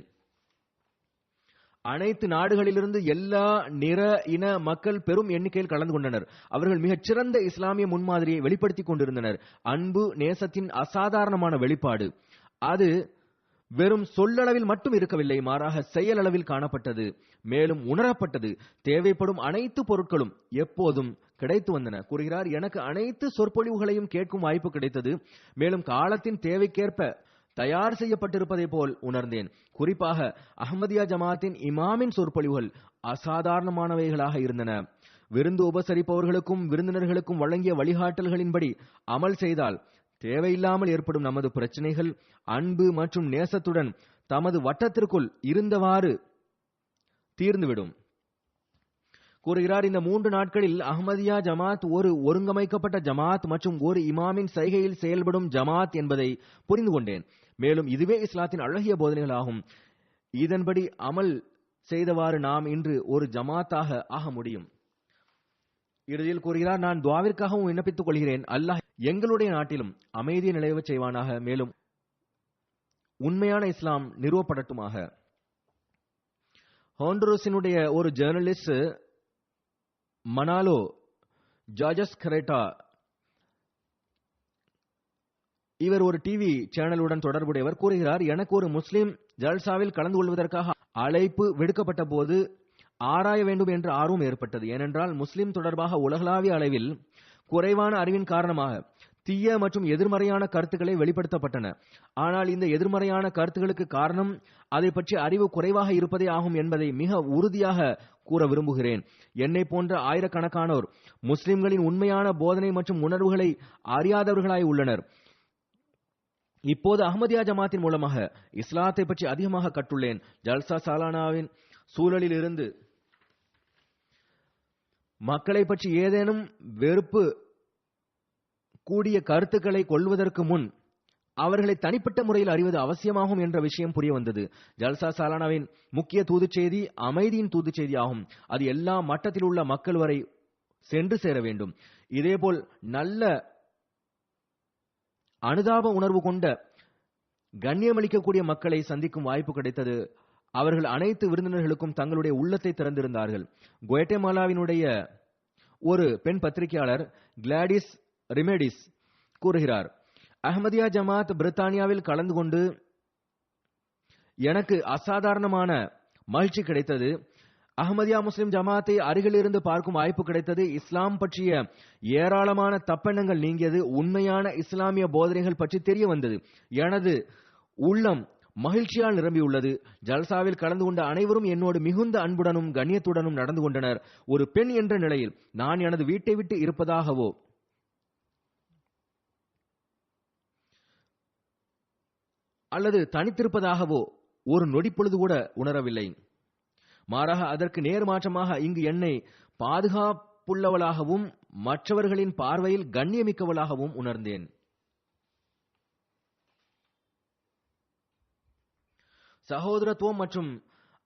அனைத்து நாடுகளிலிருந்து எல்லா நிற இன மக்கள் பெரும் எண்ணிக்கையில் கலந்து கொண்டனர். அவர்கள் மிகச் சிறந்த இஸ்லாமிய முன்மாதிரியை வெளிப்படுத்திக் கொண்டிருந்தனர். அன்பு நேசத்தின் அசாதாரணமான வெளிப்பாடு. அது வெறும் சொல்லளவில் மட்டும் இருக்கவில்லை, மாறாக செயலளவில் காணப்பட்டது, மேலும் உணரப்பட்டது. தேவைப்படும் அனைத்து பொருட்களும் எப்போதும் கிடைத்து வந்தன கூறுகிறார். எனக்கு அனைத்து சொற்பொழிவுகளையும் கேட்கும் வாய்ப்பு கிடைத்தது. மேலும் காலத்தின் தேவைக்கேற்ப தயார் செய்யப்பட்டிருப்பதை போல் உணர்ந்தேன். குறிப்பாக அஹ்மதியா ஜமாத்தின் இமாமின் சொற்பொழிவுகள் அசாதாரணமானவைகளாக இருந்தன. விருந்து உபசரிப்பவர்களுக்கும் விருந்தினர்களுக்கும் வழங்கிய வழிகாட்டல்களின்படி அமல் செய்தால் தேவையில்லாமல் ஏற்படும் நமது பிரச்சனைகள் அன்பு மற்றும் நேசத்துடன் தமது வட்டத்திற்குள் இருந்தவாறு தீர்ந்துவிடும் கூறுகிறார். இந்த 3 நாட்களில் அஹ்மதியா ஜமாத் ஒரு ஒருங்கமைக்கப்பட்ட ஜமாத் மற்றும் ஒரு இமாமின் சைகையில் செயல்படும் ஜமாத் என்பதை புரிந்து கொண்டேன். மேலும் இதுவே இஸ்லாத்தின் அழகிய போதனைகள் ஆகும். இதன்படி அமல் செய்தவாறு நாம் இன்று ஒரு ஜமாத்தாக ஆக முடியும். இறுதியில் கூறுகிறார், நான் துஆவிற்காகவும் விண்ணப்பித்துக் கொள்கிறேன். அல்லாஹ் எங்களுடைய நாட்டிலும் அமைதியை நிலவச் செய்வானாக. மேலும் உண்மையான இஸ்லாம் நிறுவப்படட்டுமாக. ஹோண்டுரஸினுடைய ஒரு ஜேர்னலிஸ்ட் மனாலோ ஜார்ஜஸ் கரேட்டா, இவர் ஒரு டிவி சேனலுடன் தொடர்புடையவர், கூறுகிறார், எனக்கு ஒரு முஸ்லிம் ஜல்சாவில் கலந்து கொள்வதற்காக அழைப்பு விடுக்கப்பட்ட போது ஆராய வேண்டும் என்ற ஆர்வம் ஏற்பட்டது. ஏனென்றால் முஸ்லிம் தொடர்பாக உலகளாவிய அளவில் குறைவான அறிவின் காரணமாக தீய மற்றும் எதிர்மறையான கருத்துக்களை வெளிப்படுத்தப்பட்டன. ஆனால் இந்த எதிர்மறையான கருத்துக்களுக்கு காரணம் அதை பற்றி அறிவு குறைவாக இருப்பதே ஆகும் என்பதை மிக உறுதியாக கூற விரும்புகிறேன். என்னை போன்ற ஆயிரக்கணக்கானோர் முஸ்லிம்களின் உண்மையான போதனை மற்றும் உணர்வுகளை அறியாதவர்களாய் உள்ளனர். இப்போது அஹ்மதியா ஜமாத்தின் மூலமாக இஸ்லாத்தை பற்றி அதிகமாக கற்றுள்ளேன். ஜல்சா சாலானாவின் சூழலில் இருந்து மக்களை பற்றி ஏதேனும் வெறுப்பு கூடிய கருத்துக்களை கொள்வதற்கு முன் அவர்களை தனிப்பட்ட முறையில் அறிவது அவசியமாகும் என்ற விஷயம் புரிய வந்தது. ஜல்சா சாலானாவின் முக்கிய தூதுச் செய்தி அமைதியின் தூதுச் செய்தி ஆகும். அது எல்லா மட்டத்தில் உள்ள மக்கள் வரை சென்று சேர வேண்டும். இதேபோல் நல்ல அனுதாப உணர்வு கொண்ட கண்ணியமளிக்கக்கூடிய மக்களை சந்திக்கும் வாய்ப்பு கிடைத்தது. அவர்கள் அனைத்து விருந்தினர்களுக்கும் தங்களுடைய உள்ளத்தை திறந்திருந்தார்கள். குவாட்டமாலாவினுடைய ஒரு பெண் பத்திரிகையாளர் கிளாடிஸ் ரிமெடிஸ் கூறுகிறார், அஹ்மதியா ஜமாத் பிரித்தானியாவில் கலந்து கொண்டு எனக்கு அசாதாரணமான மகிழ்ச்சி கிடைத்தது. அஹ்மதியா முஸ்லிம் ஜமாத்தை அருகிலிருந்து பார்க்கும் வாய்ப்பு கிடைத்தது. இஸ்லாம் பற்றிய ஏராளமான தப்பெண்ணங்கள் நீங்கியது. உண்மையான இஸ்லாமிய போதனைகள் பற்றி தெரிய வந்தது. எனது உள்ளம் மகிழ்ச்சியால் நிரம்பியுள்ளது. ஜல்சாவில் கலந்து கொண்ட அனைவரும் என்னோடு மிகுந்த அன்புடனும் கண்ணியத்துடனும் நடந்து கொண்டனர். ஒரு பெண் என்ற நிலையில் நான் எனது வீட்டை விட்டு இருப்பதாகவோ அல்லது தனித்திருப்பதாகவோ ஒரு நொடிப்பொழுது கூட உணரவில்லை. மாறாக அதற்கு நேர் மாற்றமாக இங்கு என்னை பாதுகாப்புள்ளவளாகவும் மற்றவர்களின் பார்வையில் கண்ணியமிக்கவளாகவும் உணர்ந்தேன். சகோதரத்துவம் மற்றும்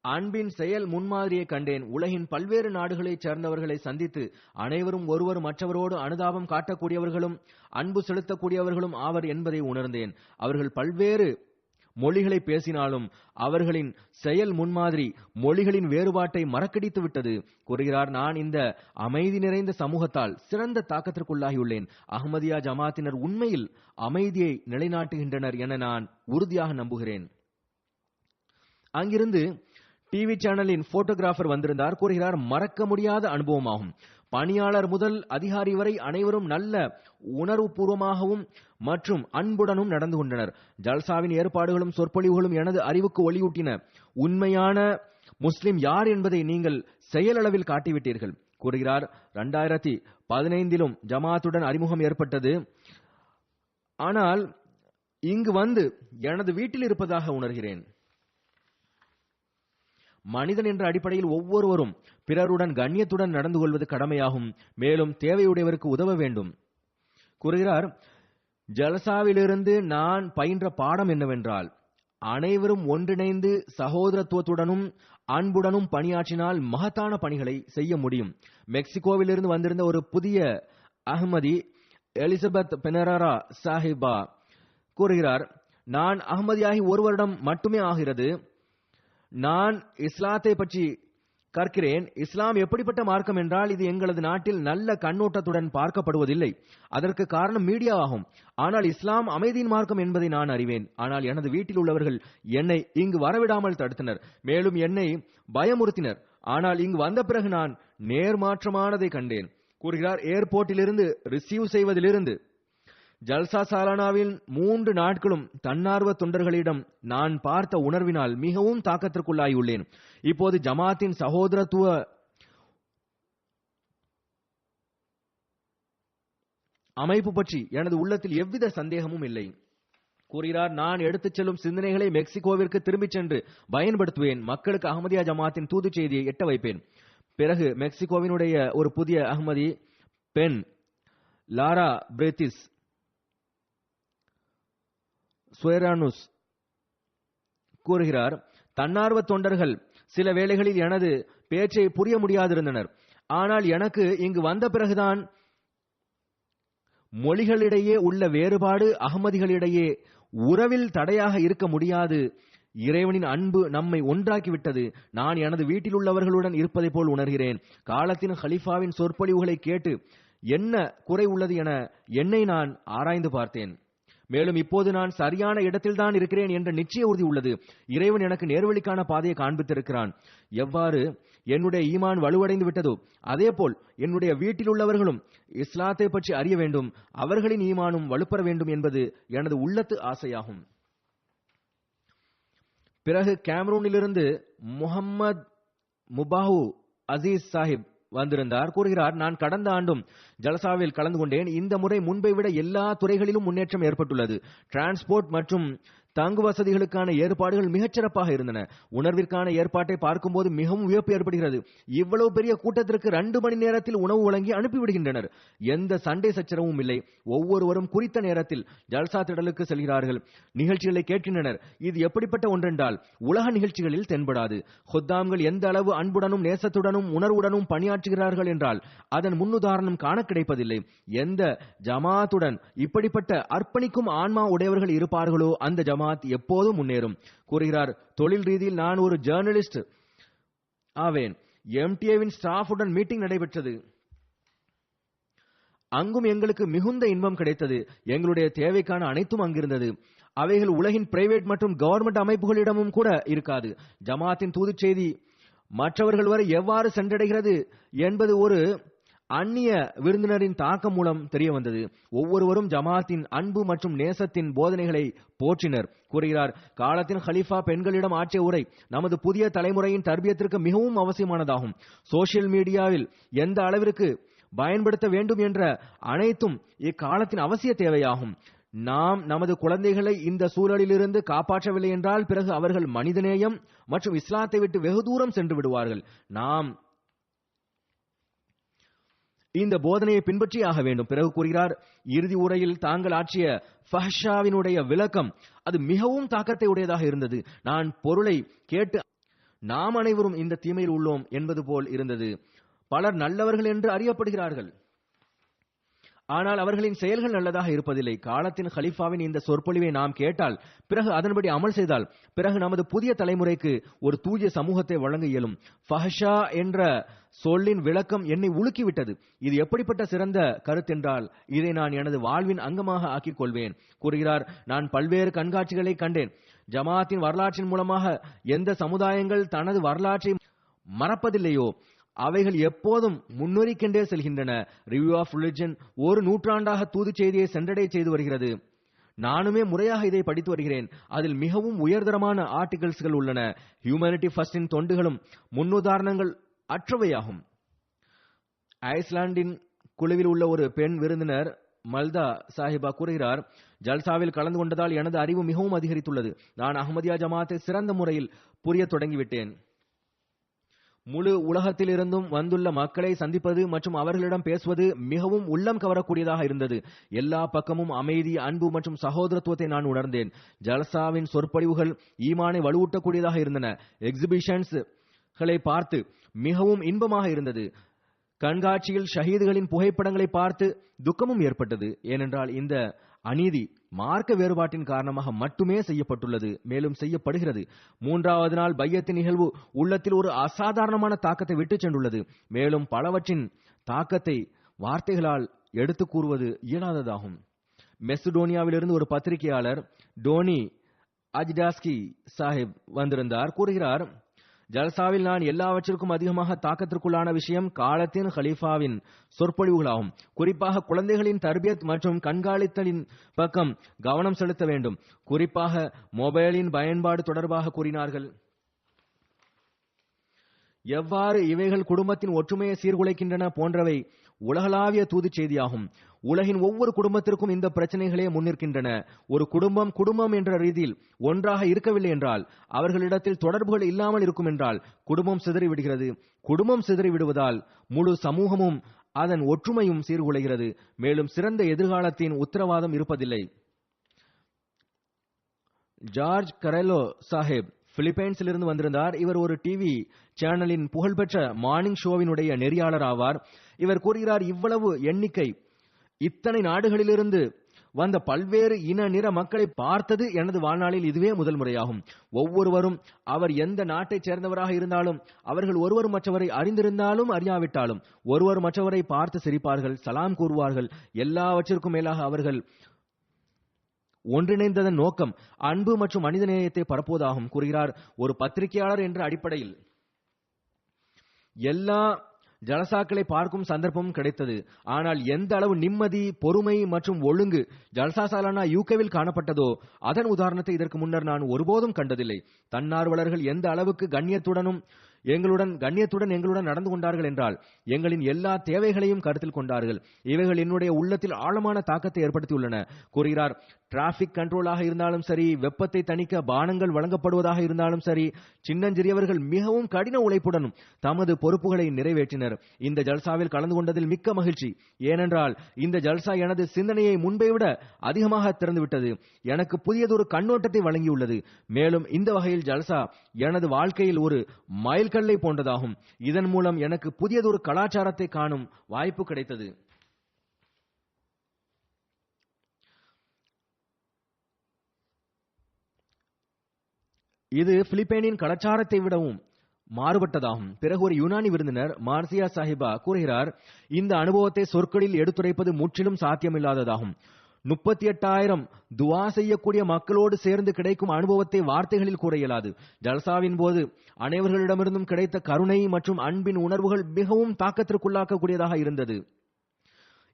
அன்பின் செயல் முன்மாதிரியை கண்டேன். உலகின் பல்வேறு நாடுகளைச் சேர்ந்தவர்களை சந்தித்து அனைவரும் ஒருவர் மற்றவரோடு அனுதாபம் காட்டக்கூடியவர்களும் அன்பு செலுத்தக்கூடியவர்களும் ஆவர் என்பதை உணர்ந்தேன். அவர்கள் பல்வேறு மொழிகளை பேசினாலும் அவர்களின் செயல் முன்மாதிரி மொழிகளின் வேறுபாட்டை மறக்கடித்து விட்டது கூறுகிறார். நான் இந்த அமைதி நிறைந்த சமூகத்தால் சிறந்த தாக்கத்திற்குள்ளாகியுள்ளேன். அஹ்மதியா ஜமாத்தினர் உண்மையில் அமைதியை நிலைநாட்டுகின்றனர் என நான் உறுதியாக நம்புகிறேன். அங்கிருந்து டிவி சேனலின் போட்டோகிராஃபர் வந்திருந்தார். கூறுகிறார், மறக்க முடியாத அனுபவமாகும். பணியாளர் முதல் அதிகாரி வரை அனைவரும் நல்ல உணர்வு பூர்வமாகவும் மற்றும் அன்புடனும் நடந்து கொண்டனர். ஜல்சாவின் ஏற்பாடுகளும் சொற்பொழிவுகளும் எனது அறிவுக்கு ஒளியூட்டின. உண்மையான முஸ்லிம் யார் என்பதை நீங்கள் செயலளவில் காட்டிவிட்டீர்கள் கூறுகிறார். 2015 ஜமாத்துடன் அறிமுகம் ஏற்பட்டது. ஆனால் இங்கு வந்து எனது வீட்டில் இருப்பதாக உணர்கிறேன். மனிதன் என்ற அடிப்படையில் ஒவ்வொருவரும் பிறருடன் கண்ணியத்துடன் நடந்து கொள்வது கடமையாகும். மேலும் தேவையுடையவருக்கு உதவ வேண்டும் கூறுகிறார். ஜல்சாவிலிருந்து நான் பயின்ற பாடம் என்னவென்றால், அனைவரும் ஒன்றிணைந்து சகோதரத்துவத்துடனும் அன்புடனும் பணியாற்றினால் மகத்தான பணிகளை செய்ய முடியும். மெக்சிகோவிலிருந்து வந்திருந்த ஒரு புதிய அஹ்மதி எலிசபெத் பெனரா சாஹிபா கூறுகிறார், நான் அஹ்மதியாகி 1 வருடம் மட்டுமே ஆகிறது. நான் இஸ்லாத்தை பற்றி கற்கிறேன். இஸ்லாம் எப்படிப்பட்ட மார்க்கம் என்றால், இது எங்களது நாட்டில் நல்ல கண்ணோட்டத்துடன் பார்க்கப்படுவதில்லை. அதற்கு காரணம் மீடியா ஆகும். ஆனால் இஸ்லாம் அமைதியின் மார்க்கம் என்பதை நான் அறிவேன். ஆனால் எனது வீட்டில் உள்ளவர்கள் என்னை இங்கு வரவிடாமல் தடுத்தனர், மேலும் என்னை பயமுறுத்தினர். ஆனால் இங்கு வந்த பிறகு நான் நேர்மாற்றமானதை கண்டேன் கூறுகிறார். ஏர்போர்ட்டிலிருந்து ரிசீவ் செய்வதிலிருந்து ஜல்சா சாலானாவில் 3 நாட்களும் தன்னார்வ தொண்டர்களிடம் நான் பார்த்த உணர்வினால் மிகவும் தாக்கத்திற்குள்ளாகியுள்ளேன். இப்போது ஜமாத்தின் சகோதரத்துவ அமைப்பு பற்றி எனது உள்ளத்தில் எவ்வித சந்தேகமும் இல்லை கூறுகிறார். நான் எடுத்துச் செல்லும் சிந்தனைகளை மெக்சிகோவிற்கு திரும்பிச் சென்று பயன்படுத்துவேன். மக்களுக்கு அஹ்மதியா ஜமாத்தின் தூது செய்தியை எட்ட வைப்பேன். பிறகு மெக்சிகோவினுடைய ஒரு புதிய அஹ்மதி பெண் லாரா பிரேத்திஸ் சுயரானுஸ் கூறுகிறார், தன்னார்வ தொண்டர்கள் சில வேளைகளில் எனது பேச்சை புரிய முடியாதிருந்தனர். ஆனால் எனக்கு இங்கு வந்த பிறகுதான் மொழிகளிடையே உள்ள வேறுபாடு அஹ்மதிகளிடையே உறவில் தடையாக இருக்க முடியாது. இறைவனின் அன்பு நம்மை ஒன்றாக்கிவிட்டது. நான் எனது வீட்டில் உள்ளவர்களுடன் இருப்பதை போல் உணர்கிறேன். காலத்தின் ஹலிஃபாவின் சொற்பொழிவுகளை கேட்டு என்ன குறை உள்ளது என என்னை நான் ஆராய்ந்து பார்த்தேன். மேலும் இப்போது நான் சரியான இடத்தில்தான் இருக்கிறேன் என்ற நிச்சய உறுதி உள்ளது. இறைவன் எனக்கு நேர்வழிக்கான பாதையை காண்பித்திருக்கிறான். எவ்வாறு என்னுடைய ஈமான் வலுவடைந்து விட்டதோ அதேபோல் என்னுடைய வீட்டில் உள்ளவர்களும் இஸ்லாத்தை பற்றி அறிய வேண்டும், அவர்களின் ஈமானும் வலுப்பெற வேண்டும் என்பது எனது உள்ளத்து ஆசையாகும். பிறகு கேமரூனிலிருந்து முஹம்மது முபாஹு அசீஸ் சாஹிப் வந்திருந்தார். கூறுகிறார், நான் கடந்த ஆண்டும் ஜல்சாவில் கலந்து கொண்டேன். இந்த முறை முன்பை விட எல்லா துறைகளிலும் முன்னேற்றம் ஏற்பட்டுள்ளது. டிரான்ஸ்போர்ட் மற்றும் தங்கு வசதிகளுக்கான ஏற்பாடுகள் மிகச்சிறப்பாக இருந்தன. உணர்விற்கான ஏற்பாட்டை பார்க்கும்போது மிகவும் வியப்பு ஏற்படுகிறது. இவ்வளவு பெரிய கூட்டத்திற்கு 2 மணி நேரத்தில் உணவு வழங்கி அனுப்பிவிடுகின்றனர். எந்த சண்டை சச்சரவும் இல்லை. ஒவ்வொருவரும் குறித்த நேரத்தில் ஜல்சா திடலுக்கு செல்கிறார்கள், நிகழ்ச்சிகளை கேட்கின்றனர். இது எப்படிப்பட்ட ஒன்றென்றால் உலக நிகழ்ச்சிகளில் தென்படாது. ஹுத்தாம்கள் எந்த அளவு அன்புடனும் நேசத்துடனும் உணர்வுடனும் பணியாற்றுகிறார்கள் என்றால் அதன் முன்னுதாரணம் காண கிடைப்பதில்லை. எந்த ஜமாத்துடன் இப்படிப்பட்ட அர்ப்பணிக்கும் ஆன்மா உடையவர்கள் இருப்பார்களோ அந்த ஜமாத் எப்போதும் முன்னேறும். கூறுகிறார், தொழில் ரீதியில் நான் ஒரு ஜேர்னலிஸ்ட் ஆவேன். எம்டிஏவின் ஸ்டாஃபுடன் மீட்டிங் நடைபெற்றது. அங்கும் எங்களுக்கு மிகுந்த இன்பம் கிடைத்தது. எங்களுடைய தேவைக்கான அனைத்தும் அங்கிருந்தது. அவைகள் உலகின் பிரைவேட் மற்றும் கவர்மெண்ட் அமைப்புகளிடமும் கூட இருக்காது. ஜமாத்தின் தூது செய்தி மற்றவர்கள் வரை எவ்வாறு சென்றடைகிறது என்பது ஒரு அந்நிய விருந்தினரின் தாக்கம் மூலம் தெரிய வந்தது. ஒவ்வொருவரும் ஜமாத்தின் அன்பு மற்றும் நேசத்தின் போதனைகளை போற்றினர். கூறுகிறார், காலத்தின் ஹலீஃபா பெண்களிடம் ஆற்றிய உரை நமது புதிய தலைமுறையின் தர்பியத்திற்கு மிகவும் அவசியமானதாகும். சோசியல் மீடியாவில் எந்த அளவிற்கு பயன்படுத்த வேண்டும் என்ற அனைத்தும் இக்காலத்தின் அவசிய தேவையாகும். நாம் நமது குழந்தைகளை இந்த சூழலிலிருந்து காப்பாற்றவில்லை என்றால் பிறகு அவர்கள் மனிதநேயம் மற்றும் இஸ்லாத்தை விட்டு வெகு தூரம் சென்று விடுவார்கள். நாம் இந்த போதனையை பின்பற்றி ஆக வேண்டும். பிறகு கூறுகிறார், இறுதி உரையில் தாங்கள் ஆற்றிய ஃபஹ்ஷாவினுடைய விளக்கம் அது மிகவும் தாக்கத்தை உடையதாக இருந்தது. நான் பொருளை கேட்டு நாம் அனைவரும் இந்த தீமையில் உள்ளோம் என்பது போல் இருந்தது. பலர் நல்லவர்கள் என்று அறியப்படுகிறார்கள், ஆனால் அவர்களின் செயல்கள் நல்லதாக இருப்பதில்லை. காலத்தின் ஹலீஃபாவின் இந்த சொற்பொழிவை நாம் கேட்டால் பிறகு அதன்படி அமல் செய்தால் பிறகு நமது புதிய தலைமுறைக்கு ஒரு தூய சமூகத்தை வழங்க இயலும். ஃபஹ்ஷா என்ற சொல்லின் விளக்கம் என்னை உலுக்கிவிட்டது. இது எப்படிப்பட்ட சிறந்த கருத்தென்றால் இதை நான் எனது வாழ்வின் அங்கமாக ஆக்கிக் கொள்வேன். கூறுகிறார், நான் பல்வேறு கண்காட்சிகளை கண்டேன். ஜமாத்தின் வரலாற்றின் மூலமாக எந்த சமுதாயங்கள் தனது வரலாற்றை மறப்பதில்லையோ அவைகள் எப்போதும் முன்னேறிக்கொண்டே செல்கின்றன. ரிவ்யூ ஆஃப் ரிலிஜன் ஒரு நூற்றாண்டாக தூது செய்தியை சென்றடை செய்து வருகிறது. நானுமே முறையாக இதை படித்து வருகிறேன். அதில் மிகவும் உயர்தரமான ஆர்டிகல்ஸ்கள் உள்ளன. ஹியூமனிட்டி ஃபர்ஸ்டின் தொண்டுகளும் முன்னுதாரணங்கள் அற்றவையாகும். ஐஸ்லாண்டின் குழுவில் உள்ள ஒரு பெண் விருந்தினர் மல்தா சாஹிபா கூறுகிறார், ஜல்சாவில் கலந்து கொண்டதால் எனது அறிவு மிகவும் அதிகரித்துள்ளது. நான் அஹ்மதியா ஜமாத்தை சிறந்த முறையில் புரிய தொடங்கிவிட்டேன். முழு உலகத்தில் இருந்தும் வந்துள்ள மக்களை சந்திப்பது மற்றும் அவர்களிடம் பேசுவது மிகவும் உள்ளம் கவரக்கூடியதாக இருந்தது. எல்லா பக்கமும் அமைதி, அன்பு மற்றும் சகோதரத்துவத்தை நான் உணர்ந்தேன். ஜல்சாவின் சொற்பொழிவுகள் ஈமானை வலுவூட்டக்கூடியதாக இருந்தன. எக்ஸிபிஷன்ஸ்களை பார்த்து மிகவும் இன்பமாக இருந்தது. கண்காட்சியில் ஷஹீதுகளின் புகைப்படங்களை பார்த்து துக்கமும் ஏற்பட்டது. ஏனென்றால் இந்த அநீதி மார்க்க வேறுபாட்டின் காரணமாக மட்டுமே செய்யப்பட்டுள்ளது, மேலும் செய்யப்படுகிறது. 3வது நாள் பையத்தின் நிகழ்வு உள்ளத்தில் ஒரு அசாதாரணமான தாக்கத்தை விட்டு சென்றுள்ளது. மேலும் பலவற்றின் தாக்கத்தை வார்த்தைகளால் எடுத்து கூறுவது இயலாததாகும். மெசடோனியாவிலிருந்து ஒரு பத்திரிகையாளர் டோனி அஜ்டாஸ்கி சாஹிப் வந்திருந்தார். கூறுகிறார், ஜல்சாவில் நான் எல்லாவற்றிற்கும் அதிகமாக தாக்கத்திற்குள்ளான விஷயம் காலத்தின் ஹலீஃபாவின் சொற்பொழிவுகளாகும். குறிப்பாக குழந்தைகளின் தர்பியத் மற்றும் கண்காணித்தலின் பக்கம் கவனம் செலுத்த வேண்டும். குறிப்பாக மொபைலின் பயன்பாடு தொடர்பாக கூறினார்கள். எவ்வாறு இவைகள் குடும்பத்தின் ஒற்றுமையை சீர்குலைக்கின்றன போன்றவை உலகளாவிய தூது செய்தியாகும். உலகின் ஒவ்வொரு குடும்பத்திற்கும் இந்த பிரச்சனைகளே முன்னிற்கின்றன. ஒரு குடும்பம் என்ற ரீதியில் ஒன்றாக இருக்கவில்லை என்றால், அவர்களிடத்தில் தொடர்புகள் இல்லாமல் இருக்கும் என்றால் குடும்பம் சிதறிவிடுகிறது. குடும்பம் சிதறிவிடுவதால் முழு சமூகமும் அதன் ஒற்றுமையும் சீர்குலைகிறது. மேலும் சிறந்த எதிர்காலத்தின் உத்தரவாதம் இருப்பதில்லை. ஜார்ஜ் கரெலோ சாஹிப் பிலிப்பைன்ஸிலிருந்து வந்திருந்தார். இவர் ஒரு டிவி சேனலின் புகழ்பெற்ற மார்னிங் ஷோவினுடைய நெறியாளர் ஆவார். இவர் கூறுகிறார், இவ்வளவு எண்ணிக்கை இத்தனை நாடுகளிலிருந்து வந்த பல்வேறு இன நிற மக்களை பார்த்தது எனது வாழ்நாளில் இதுவே முதல் முறையாகும். ஒவ்வொருவரும் அவர் எந்த நாட்டைச் சேர்ந்தவராக இருந்தாலும், அவர்கள் ஒருவர் மற்றவரை அறிந்திருந்தாலும் அறியாவிட்டாலும் ஒருவர் மற்றவரை பார்த்து சிரிப்பார்கள், சலாம் கூறுவார்கள். எல்லாவற்றிற்கும் மேலாக அவர்கள் ஒன்றிணைந்ததன் நோக்கம் அன்பு மற்றும் மனிதநேயத்தை பரப்புவதாகும். கூறுகிறார், ஒரு பத்திரிகையாளர் என்ற அடிப்படையில் எல்லா ஜலசாக்களை பார்க்கும் சந்தர்ப்பமும் கிடைத்தது. ஆனால் எந்த அளவு நிம்மதி, பொறுமை மற்றும் ஒழுங்கு ஜல்சா சாலானா யூகேவில் காணப்பட்டதோ அதன் உதாரணத்தை இதற்கு முன்னர் நான் ஒருபோதும் கண்டதில்லை. தன்னார்வலர்கள் எந்த அளவுக்கு கண்ணியத்துடனும் எங்களுடன் கண்ணியத்துடன் எங்களுடன் நடந்து கொண்டார்கள் என்றால் எங்களின் எல்லா தேவைகளையும் கருத்தில் கொண்டார்கள். இவைகள் என்னுடைய உள்ளத்தில் ஆழமான தாக்கத்தை ஏற்படுத்தியுள்ளன கூறுகிறார். டிராபிக் கண்ட்ரோலாக இருந்தாலும் சரி, வெப்பத்தை தணிக்க பானங்கள் வழங்கப்படுவதாக இருந்தாலும் சரி, சின்னஞ்சிறியவர்கள் மிகவும் கடின உழைப்புடன் தமது பொறுப்புகளை நிறைவேற்றினர். இந்த ஜல்சாவில் கலந்து கொண்டதில் மிக்க மகிழ்ச்சி. ஏனென்றால் இந்த ஜல்சா எனது சிந்தனையை முன்பை விட அதிகமாக திறந்துவிட்டது, எனக்கு புதியதொரு கண்ணோட்டத்தை வழங்கியுள்ளது. மேலும் இந்த வகையில் ஜல்சா எனது வாழ்க்கையில் ஒரு மைல்கல்லை போன்றதாகும். இதன் மூலம் எனக்கு புதியதொரு கலாச்சாரத்தை காணும் வாய்ப்பு கிடைத்தது. இது பிலிப்பைனின் கலாச்சாரத்தை விடவும் மாறுபட்டதாகும். பிறகு ஒரு யுனானி விருந்தினர் மார்சியா சாஹிபா கூறுகிறார், இந்த அனுபவத்தை சொற்களில் எடுத்துரைப்பது முற்றிலும் சாத்தியமில்லாததாகும். 38,000 துவா செய்யக்கூடிய மக்களோடு சேர்ந்து கிடைக்கும் அனுபவத்தை வார்த்தைகளில் கூற இயலாது. ஜல்சாவின் போது அனைவர்களிடமிருந்தும் கிடைத்த கருணை மற்றும் அன்பின் உணர்வுகள் மிகவும் தாக்கத்திற்குள்ளாக்கக்கூடியதாக இருந்தது.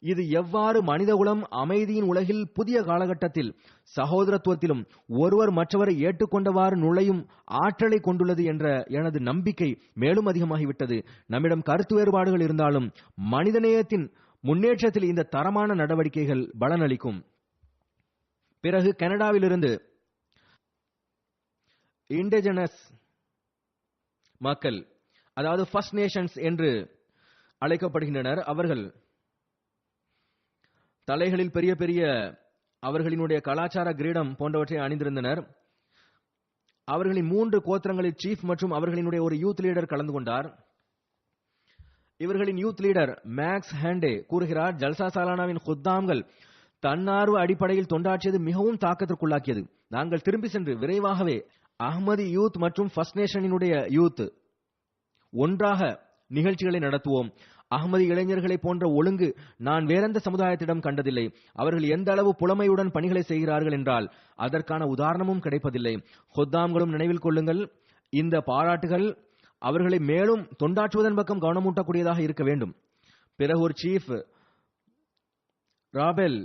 இது எவ்வாறு மனிதகுலம் அமைதியின் உலகில் புதிய காலகட்டத்தில் சகோதரத்துவத்திலும் ஒருவர் மற்றவரை ஏற்றுக்கொண்டவாறு நுழையும் ஆற்றலை கொண்டுள்ளது என்ற எனது நம்பிக்கை மேலும் அதிகமாகிவிட்டது. நம்மிடம் கருத்து வேறுபாடுகள் இருந்தாலும் மனிதநேயத்தின் முன்னேற்றத்தில் இந்த தரமான நடவடிக்கைகள் பலனளிக்கும். பிறகு கனடாவிலிருந்து இண்டிஜினஸ் மக்கள், அதாவது ஃபர்ஸ்ட் நேஷன்ஸ் என்று அழைக்கப்படுகின்றனர், அவர்கள் தலைகளில் பெரிய பெரிய அவர்களினுடைய கலாச்சார கிரீடம் போன்றவற்றை அணிந்திருந்தனர். அவர்களின் 3 கோத்திரங்களில் சீஃப் மற்றும் அவர்களினுடைய ஒரு யூத் லீடர் கலந்து கொண்டார். இவர்களின் யூத் லீடர் மேக்ஸ் ஹேண்டே கூறுகிறார், ஜல்சா சாலானாவின் குத்தாம்கள் தன்னார்வ அடிப்படையில் தொண்டாற்றியது மிகவும் தாக்கத்திற்குள்ளாக்கியது. நாங்கள் திரும்பி சென்று விரைவாகவே அஹ்மதி யூத் மற்றும் ஃபர்ஸ்ட் நேஷனினுடைய யூத் ஒன்றாக நிகழ்ச்சிகளை நடத்துவோம். அஹ்மதி இளைஞர்களை போன்ற ஒழுங்கு நான் வேறெந்த சமுதாயத்திடம் கண்டதில்லை. அவர்கள் எந்த அளவு புலமையுடன் பணிகளை செய்கிறார்கள் என்றால் அதற்கான உதாரணமும் கிடைப்பதில்லை. ஹுத்தாம்களும் நினைவில் கொள்ளுங்கள், இந்த பாராட்டுகள் அவர்களை மேலும் தொண்டாற்றுவதன் பக்கம் கவனமூட்டக்கூடியதாக இருக்க வேண்டும். பிறகு ஒரு சீஃப் ராபெல்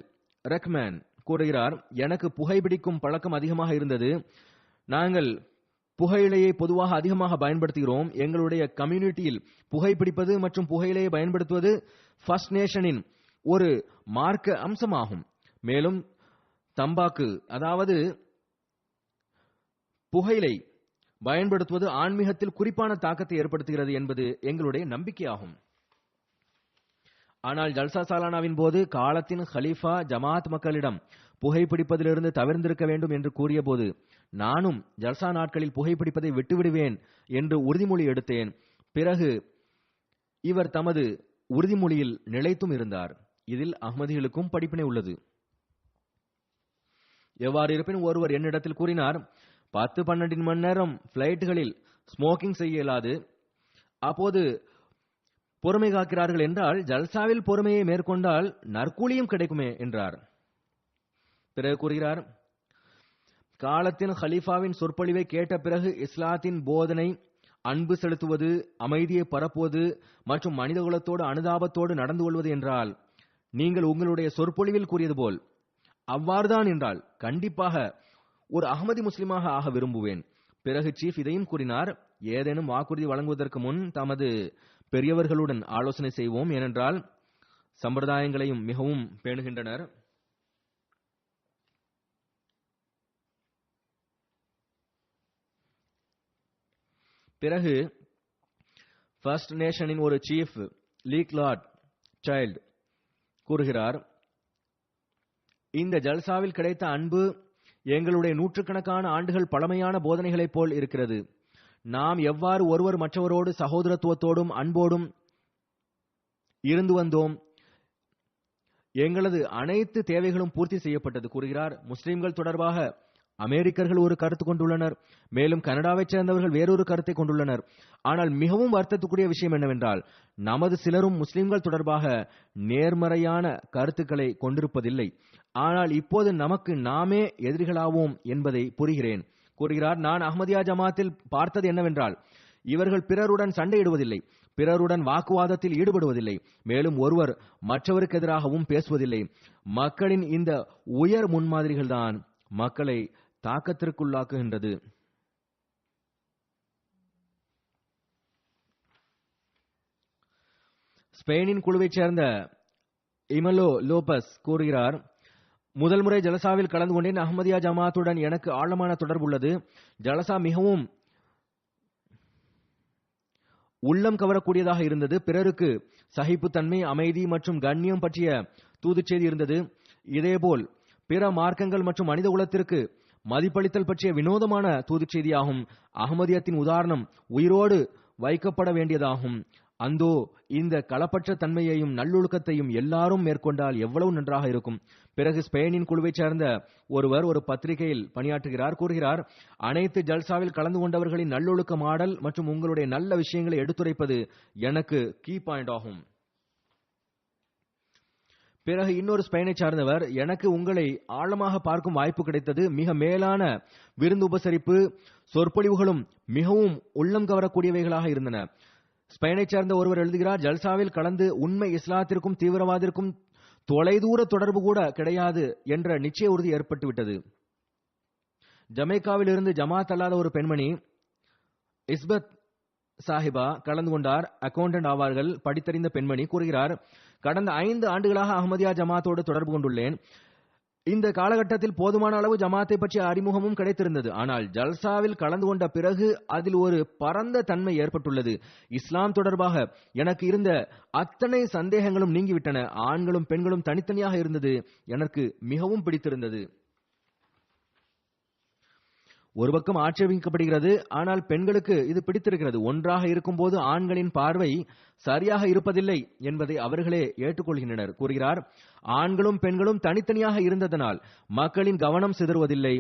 ரெக்மேன் கூறுகிறார், எனக்கு புகைப்பிடிக்கும் பழக்கம் அதிகமாக இருந்தது. நாங்கள் புகையிலையை பொதுவாக அதிகமாக பயன்படுத்துகிறோம். எங்களுடைய கம்யூனிட்டியில் புகைப்பிடிப்பது மற்றும் புகையிலையை பயன்படுத்துவது ஃபர்ஸ்ட் நேஷனின் ஒரு மார்க்க அம்சமாகும். மேலும் தம்பாக்கு, அதாவது புகையிலை பயன்படுத்துவது ஆன்மீகத்தில் குறிப்பான தாக்கத்தை ஏற்படுத்துகிறது என்பது எங்களுடைய நம்பிக்கையாகும். ஆனால் ஜல்சா சாலானாவின் போது காலத்தின் ஹலீஃபா ஜமாத் மக்களிடம் புகைப்பிடிப்பதிலிருந்து தவிர்த்திருக்க வேண்டும் என்று கூறிய போது நானும் ஜல்சா நாட்களில் புகைப்பிடிப்பதை விட்டுவிடுவேன் என்று உறுதிமொழி எடுத்தேன். பிறகு இவர் தமது உறுதிமொழியில் நிலைத்தும் இருந்தார். இதில் அஹ்மதிகளுக்கும் படிப்பினை உள்ளது. எவ்வாறு இருப்பினும் ஒருவர் என்னிடத்தில் கூறினார், 10-12 மணி நேரம் பிளைட்டுகளில் ஸ்மோக்கிங் செய்ய இயலாது, அப்போது பொறுமை காக்கிறார்கள் என்றால் ஜல்சாவில் பொறுமையை மேற்கொண்டால் நற்கூலியும் கிடைக்குமே என்றார். பிறகு கூறுகிறார், காலத்தின் ஹலீஃபாவின் சொற்பொழிவை கேட்ட பிறகு இஸ்லாத்தின் போதனை அன்பு செலுத்துவது, அமைதியை பரப்புவது மற்றும் மனிதகுலத்தோடு அனுதாபத்தோடு நடந்து கொள்வது என்றால் நீங்கள் உங்களுடைய சொற்பொழிவில் கூறியது போல் அவ்வாறுதான் என்றால் கண்டிப்பாக ஒரு அஹ்மதி முஸ்லிமாக ஆக விரும்புவேன். பிறகு சீஃப் இதையும் கூறினார், ஏதேனும் வாக்குறுதி வழங்குவதற்கு முன் தமது பெரியவர்களுடன் ஆலோசனை செய்வோம், ஏனென்றால் சம்பிரதாயங்களையும் மிகவும் பேணுகின்றனர். பிறகு ஃபர்ஸ்ட் நேஷனின் ஒரு சீஃப் லீக் லார்ட் சைல்ட் கூறுகிறார், இந்த ஜல்சாவில் கிடைத்த அன்பு எங்களுடைய நூற்றுக்கணக்கான ஆண்டுகள் பழமையான போதனைகளைப் போல் இருக்கிறது. நாம் எவ்வாறு ஒருவர் மற்றவரோடு சகோதரத்துவத்தோடும் அன்போடும் இருந்து வந்தோம், எங்களது அனைத்து தேவைகளும் பூர்த்தி செய்யப்பட்டது கூறுகிறார். முஸ்லிம்கள் தொடர்பாக அமெரிக்கர்கள் ஒரு கருத்து கொண்டுள்ளனர், மேலும் கனடாவைச் சேர்ந்தவர்கள் வேறொரு கருத்தை கொண்டுள்ளனர். ஆனால் மிகவும் வருத்தத்துக்குரிய விஷயம் என்னவென்றால் நமது சிலரும் முஸ்லிம்கள் தொடர்பாக நேர்மறையான கருத்துக்களை கொண்டிருப்பதில்லை. ஆனால் இப்போது நமக்கு நாமே எதிரிகளாவோம் என்பதை புரிகிறேன் கூறுகிறார். நான் அஹ்மதியா ஜமாத்தில் பார்த்தது என்னவென்றால் இவர்கள் பிறருடன் சண்டையிடுவதில்லை, பிறருடன் வாக்குவாதத்தில் ஈடுபடுவதில்லை, மேலும் ஒருவர் மற்றவருக்கு எதிராகவும் பேசுவதில்லை. மக்களின் இந்த உயர் முன்மாதிரிகள்தான் மக்களை தாக்கத்திற்குள்ளாக்குகின்றது. ஸ்பெயினின் குழுவைச் சேர்ந்த இமலோ லோபஸ் கூறுகிறார், முதல் முறை ஜலசாவில் கலந்து கொண்டேன். அஹ்மதியா ஜமாத்துடன் எனக்கு ஆழமான தொடர்பு உள்ளது. ஜலசா மிகவும் உள்ளம் கவரக்கூடியதாக இருந்தது. பிறருக்கு சகிப்புத்தன்மை, அமைதி மற்றும் கண்ணியம் பற்றிய தூதுச் செய்தி இருந்தது. இதேபோல் பிற மார்க்கங்கள் மற்றும் மனித குலத்திற்கு மதிப்பளித்தல் பற்றிய வினோதமான தூதுச் செய்தியாகும். அஹ்மதியத்தின் உதாரணம் உயிரோடு வைக்கப்பட வேண்டியதாகும். அந்தோ இந்த களப்பற்ற தன்மையையும் நல்லொழுக்கத்தையும் எல்லாரும் மேற்கொண்டால் எவ்வளவு நன்றாக இருக்கும். பிறகு ஸ்பெயினின் குழுவைச் சேர்ந்த ஒருவர் ஒரு பத்திரிகையில் பணியாற்றுகிறார். கூறுகிறார், அனைத்து ஜல்சாவில் கலந்து கொண்டவர்களின் நல்லொழுக்க மாடல் மற்றும் உங்களுடைய நல்ல விஷயங்களை எடுத்துரைப்பது எனக்கு கீ பாயிண்ட் ஆகும். பிறகு இன்னொரு ஸ்பெயினை சார்ந்தவர், எனக்கு உங்களை ஆழமாக பார்க்கும் வாய்ப்பு கிடைத்தது. மிக மேலான விருந்து உபசரிப்பு, சொற்பொழிவுகளும் மிகவும் உள்ளம் கவரக்கூடியவைகளாக இருந்தன. ஸ்பெயினை சேர்ந்த ஒருவர் எழுதுகிறார், ஜல்சாவில் கலந்து உண்மை இஸ்லாத்திற்கும் தீவிரவாதிற்கும் தொலைதூர தொடர்பு கூட கிடையாது என்ற நிச்சய உறுதி ஏற்பட்டுவிட்டது. ஜமைக்காவில் இருந்து ஜமாத் அல்லாத ஒரு பெண்மணி இஸ்பத் சாஹிபா கலந்து கொண்டார். அக்கவுண்டன்ட் ஆவார்கள். படித்தறிந்த பெண்மணி கூறுகிறார், கடந்த 5 ஆண்டுகளாக அஹ்மதியா ஜமாத்தோடு தொடர்பு கொண்டுள்ளேன். இந்த காலகட்டத்தில் போதுமான அளவு ஜமாத்தை பற்றிய அறிமுகமும் கிடைத்திருந்தது. ஆனால் ஜல்சாவில் கலந்து கொண்ட பிறகு அதில் ஒரு பரந்த தன்மை ஏற்பட்டுள்ளது. இஸ்லாம் தொடர்பாக எனக்கு இருந்த அத்தனை சந்தேகங்களும் நீங்கிவிட்டன. ஆண்களும் பெண்களும் தனித்தனியாக இருந்தது எனக்கு மிகவும் பிடித்திருந்தது. ஒரு பக்கம் ஆட்சேபிக்கப்படுகிறது, ஆனால் பெண்களுக்கு இது பிடித்திருக்கிறது. ஒன்றாக இருக்கும்போது ஆண்களின் பார்வை சரியாக இருப்பதில்லை என்பதை அவர்களே ஏற்றுக்கொள்கின்றனர். கூறுகிறார், ஆண்களும் பெண்களும் தனித்தனியாக இருந்ததனால் மக்களின் கவனம் சிதறுவதில்லை.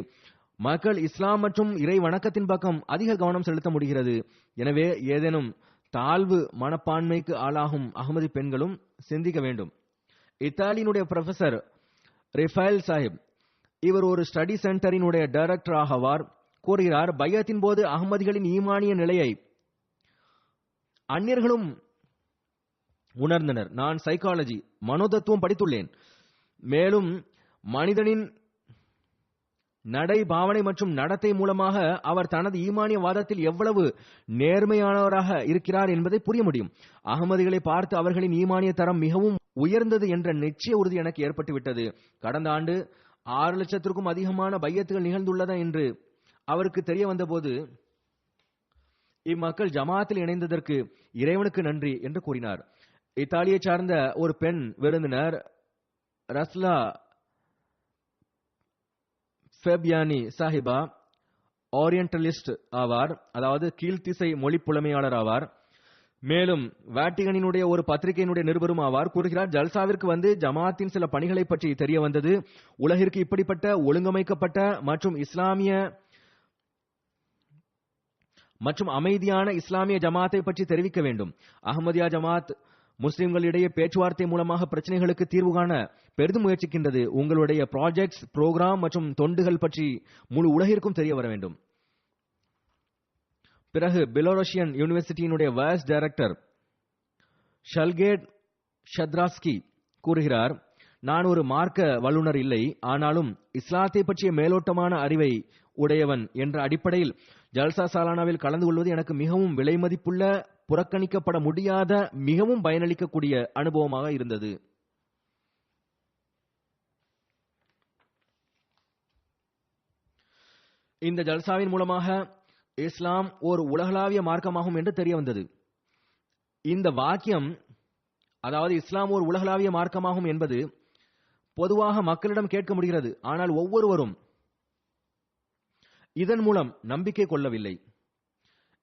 மக்கள் இஸ்லாம் மற்றும் இறை வணக்கத்தின் பக்கம் அதிக கவனம் செலுத்த முடிகிறது. எனவே ஏதேனும் தாழ்வு மனப்பான்மைக்கு ஆளாகும் அகமதி பெண்களும் சிந்திக்க வேண்டும். இத்தாலியினுடைய ப்ரொஃபசர் ரிஃபைல் சாஹிப், இவர் ஒரு ஸ்டடி சென்டரினுடைய டைரக்டர் ஆவார். கூறுகிறார், பையத்தின் போது அகமதிகளின் ஈமானிய நிலையை அந்நியர்களும் உணர்ந்தனர். நான் சைக்காலஜி, மனோதத்துவம் படித்துள்ளேன். மேலும் மனிதனின் நடை, பாவனை மற்றும் நடத்தை மூலமாக அவர் தனது ஈமானிய வாதத்தில் எவ்வளவு நேர்மையானவராக இருக்கிறார் என்பதை புரிய முடியும். அகமதிகளை பார்த்து அவர்களின் ஈமானிய தரம் மிகவும் உயர்ந்தது என்ற நிச்சய உறுதி எனக்கு ஏற்பட்டுவிட்டது. கடந்த ஆண்டு 6 லட்சத்திற்கும் அதிகமான பையத்துகள் நிகழ்ந்துள்ளதா என்று அவருக்கு தெரிய வந்தபோது இம்மக்கள் ஜமாத்தில் இணைந்ததற்கு இறைவனுக்கு நன்றி என்று கூறினார். இத்தாலியை சார்ந்த ஒரு பெண் விருந்தினர் ரஸ்லா ஃபெபியானி சாஹிபா ஓரியன்டலிஸ்ட் ஆவார், அதாவது கீழ்த்திசை மொழி புலமையாளர் ஆவார். மேலும் வாட்டிகனினுடைய ஒரு பத்திரிகையினுடைய நிருபரும் ஆவார். கூறுகிறார், ஜல்சாவிற்கு வந்து ஜமாத்தின் சில பணிகளை பற்றி தெரிய வந்தது. உலகிற்கு இப்படிப்பட்ட ஒழுங்கமைக்கப்பட்ட மற்றும் இஸ்லாமிய மற்றும் அமைதியான இஸ்லாமிய ஜமாத்தை பற்றி தெரிவிக்க வேண்டும். அஹ்மதியா ஜமாத் முஸ்லிம்களிடையே பேச்சுவார்த்தை மூலமாக பிரச்சனைகளுக்கு தீர்வு காண பெரிதும் முயற்சிக்கின்றது. உங்களுடைய ப்ராஜெக்ட்ஸ், புரோகிராம் மற்றும் தொண்டுகள் பற்றி முழு உலகிற்கும் தெரிய வர வேண்டும். பிறகு பெலோரஷியன் யூனிவர்சிட்டியினுடைய வைஸ் டைரக்டர் ஷல்கேட் ஷத்ராஸ்கி கூறுகிறார், நான் ஒரு மார்க்க வல்லுநர் இல்லை, ஆனாலும் இஸ்லாத்தை பற்றிய மேலோட்டமான அறிவை உடையவன் என்ற அடிப்படையில் ஜல்சா சாலானாவில் கலந்து கொள்வது எனக்கு மிகவும் விலைமதிப்புள்ள, புறக்கணிக்கப்பட முடியாத, மிகவும் பயனளிக்கக்கூடிய அனுபவமாக இருந்தது. இந்த ஜல்சாவின் மூலமாக இஸ்லாம் ஒரு உலகளாவிய மார்க்கமாகும் என்று தெரிய வந்தது. இந்த வாக்கியம், அதாவது இஸ்லாம் ஒரு உலகளாவிய மார்க்கமாகும் என்பது பொதுவாக மக்களிடம் கேட்க முடிகிறது. ஆனால் ஒவ்வொருவரும் இதன் மூலம் நம்பிக்கை கொள்ளவில்லை,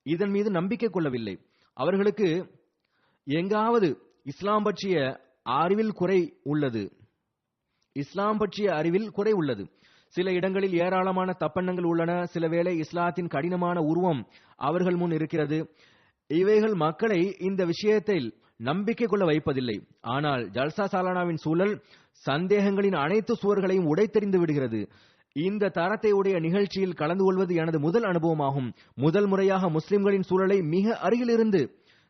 இதன் மீது நம்பிக்கை கொள்ளவில்லை. அவர்களுக்கு எங்காவது இஸ்லாம் பற்றிய அறிவில் குறை உள்ளது, இஸ்லாம் பற்றிய அறிவில் குறை உள்ளது. சில இடங்களில் ஏராளமான தப்பெண்ணங்கள் உள்ளன. சில வேளை இஸ்லாத்தின் கடினமான உருவம் அவர்கள் முன் இருக்கிறது. இவைகள் மக்களை இந்த விஷயத்தில் நம்பிக்கை கொள்ள வைப்பதில்லை. ஆனால் ஜல்சா சாலானாவின் சூழல் சந்தேகங்களின் அனைத்து சுவர்களையும் உடைத்தெறிந்து விடுகிறது. இந்த தரத்தை உடைய நிகழ்ச்சியில் கலந்து கொள்வது எனது முதல் அனுபவமாகும். முதல் முறையாக முஸ்லிம்களின் சூழலை மிக அருகிலிருந்து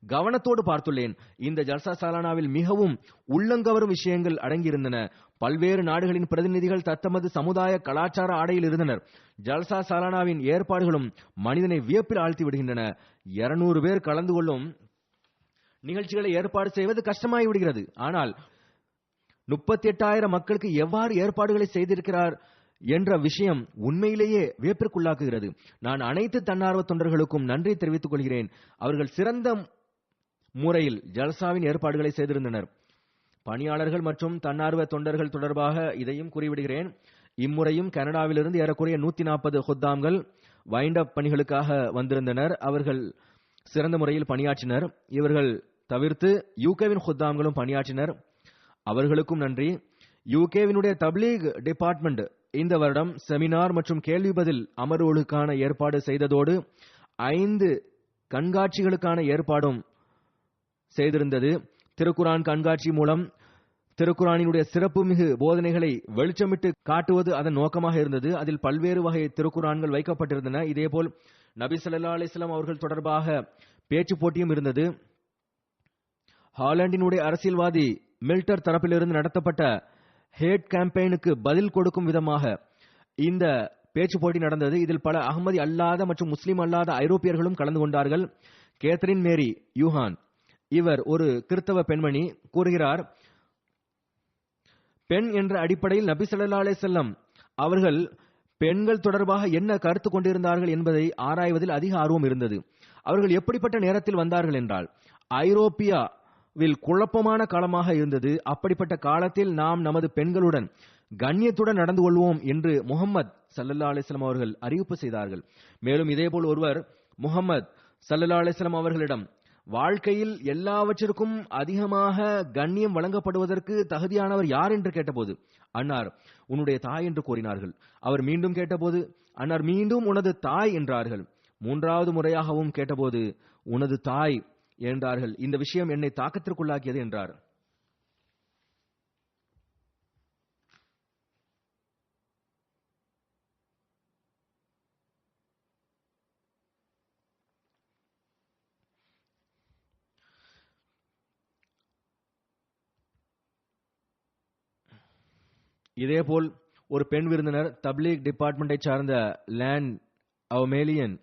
கவனத்தோடு பார்த்துள்ளேன். இந்த ஜல்சா சாலானாவில் மிகவும் உள்ளங்கவரும் விஷயங்கள் அடங்கியிருந்தன. பல்வேறு நாடுகளின் பிரதிநிதிகள் தத்தமது சமுதாய கலாச்சார ஆடையில் இருந்தனர். ஜல்சா சாலானாவின் ஏற்பாடுகளும் மனிதனை வியப்பில் ஆழ்த்தி விடுகின்றன. 200 பேர் கலந்து கொள்ளும் நிகழ்ச்சிகளை ஏற்பாடு செய்வது கஷ்டமாகி விடுகிறது. ஆனால் 38,000 மக்களுக்கு எவ்வாறு ஏற்பாடுகளை செய்திருக்கிறார் என்ற விஷயம் உண்மையிலேயே வியப்பிற்குள்ளாக்குகிறது. நான் அனைத்து தன்னார்வ தொண்டர்களுக்கும் நன்றி தெரிவித்துக் கொள்கிறேன். அவர்கள் சிறந்த முறையில் ஜல்சாவின் ஏற்பாடுகளை செய்திருந்தனர். பணியாளர்கள் மற்றும் தன்னார்வ தொண்டர்கள் தொடர்பாக இதையும் கூறிவிடுகிறேன். இம்முறையும் கனடாவிலிருந்து ஏறக்குறைய 140 ஹுத்தாம்கள் வைண்ட் அப் பணிகளுக்காக வந்திருந்தனர். அவர்கள் சிறந்த முறையில் பணியாற்றினர். இவர்கள் தவிர்த்து யூகேவின் ஹுத்தாம்களும் பணியாற்றினர். அவர்களுக்கும் நன்றி. யூகேவினுடைய தப்லீக் டிபார்ட்மெண்ட் இந்த வருடம் செமினார் மற்றும் கேள்வி பதில் அமர்வுகளுக்கான ஏற்பாடு செய்ததோடு 5 கண்காட்சிகளுக்கான ஏற்பாடும் செய்திருந்தது. திருக்குரான் கண்காட்சி மூலம் திருக்குரானினுடைய சிறப்புமிகு போதனைகளை வெளிச்சமிட்டு காட்டுவது அதன் நோக்கமாக இருந்தது. அதில் பல்வேறு வகை திருக்குரான்கள் வைக்கப்பட்டிருந்தன. இதேபோல் நபி ஸல்லல்லாஹு அலைஹி வஸல்லம் அவர்கள் தொடர்பாக பேச்சு போட்டியும் இருந்தது. ஹாலண்டினுடைய அரசியல்வாதி மில்டர் தரப்பிலிருந்து நடத்தப்பட்ட ஹேட் கேம்பெயினுக்கு பதில் கொடுக்கும் விதமாக இந்த பேச்சு போட்டி நடந்தது. இதில் பல அகமதி அல்லாத மற்றும் முஸ்லிம் அல்லாத ஐரோப்பியர்களும் கலந்து கொண்டார்கள். கேத்ரின் மேரி யூஹான் இவர் ஒரு கிறிஸ்தவ பெண்மணி கூறுகிறார், பெண் என்ற அடிப்படையில் நபி ஸல்லல்லாஹு அலைஹி வஸல்லம் அவர்கள் பெண்கள் தொடர்பாக என்ன கருத்து கொண்டிருந்தார்கள் என்பதை ஆராய்வதில் அதிக ஆர்வம் இருந்தது. அவர்கள் எப்படிப்பட்ட நேரத்தில் வந்தார்கள் என்றால், ஐரோப்பியாவில் குழப்பமான காலமாக இருந்தது. அப்படிப்பட்ட காலத்தில் நாம் நமது பெண்களுடன் கண்ணியத்துடன் நடந்து கொள்வோம் என்று முஹம்மது ஸல்லல்லாஹு அலைஹி வஸல்லம் அவர்கள் அறிவிப்பு செய்தார்கள். மேலும் இதேபோல் ஒருவர் முஹம்மது ஸல்லல்லாஹு அலைஹி வஸல்லம் அவர்களிடம் வாழ்க்கையில் எல்லாவற்றிற்கும் அதிகமாக கண்ணியம் வழங்கப்படுவதற்கு தகுதியானவர் யார் என்று கேட்டபோது அன்னார் உன்னுடைய தாய் என்று கூறினார்கள். அவர் மீண்டும் கேட்டபோது அன்னார் மீண்டும் உனது தாய் என்றார்கள். 3வது முறையாகவும் கேட்டபோது உனது தாய் என்றார்கள். இந்த விஷயம் என்னை தாக்கத்திற்குள்ளாக்கியது என்றார். இதேபோல் ஒரு பெண் விருந்தினர் தப்லீக் டிபார்ட்மெண்டை சார்ந்த லேண்ட் அவமேலியன்